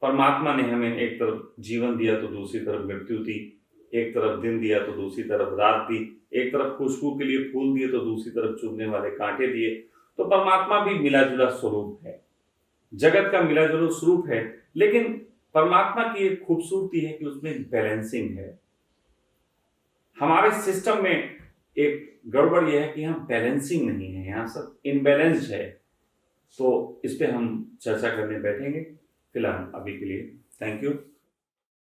परमात्मा ने हमें एक तरफ जीवन दिया तो दूसरी तरफ मृत्यु दी, एक तरफ दिन दिया तो दूसरी तरफ रात दी, एक तरफ खुशबू के लिए फूल दिए तो दूसरी तरफ चुभने वाले कांटे दिए। तो परमात्मा भी मिला जुला स्वरूप है, जगत का मिला जुला स्वरूप है। लेकिन परमात्मा की एक खूबसूरती है कि उसमें बैलेंसिंग है। हमारे सिस्टम में एक गड़बड़ यह है कि यहाँ बैलेंसिंग नहीं है, यहाँ सब इनबैलेंस्ड है। तो इस पे हम चर्चा करने बैठेंगे। फिलहाल अभी के लिए थैंक यू।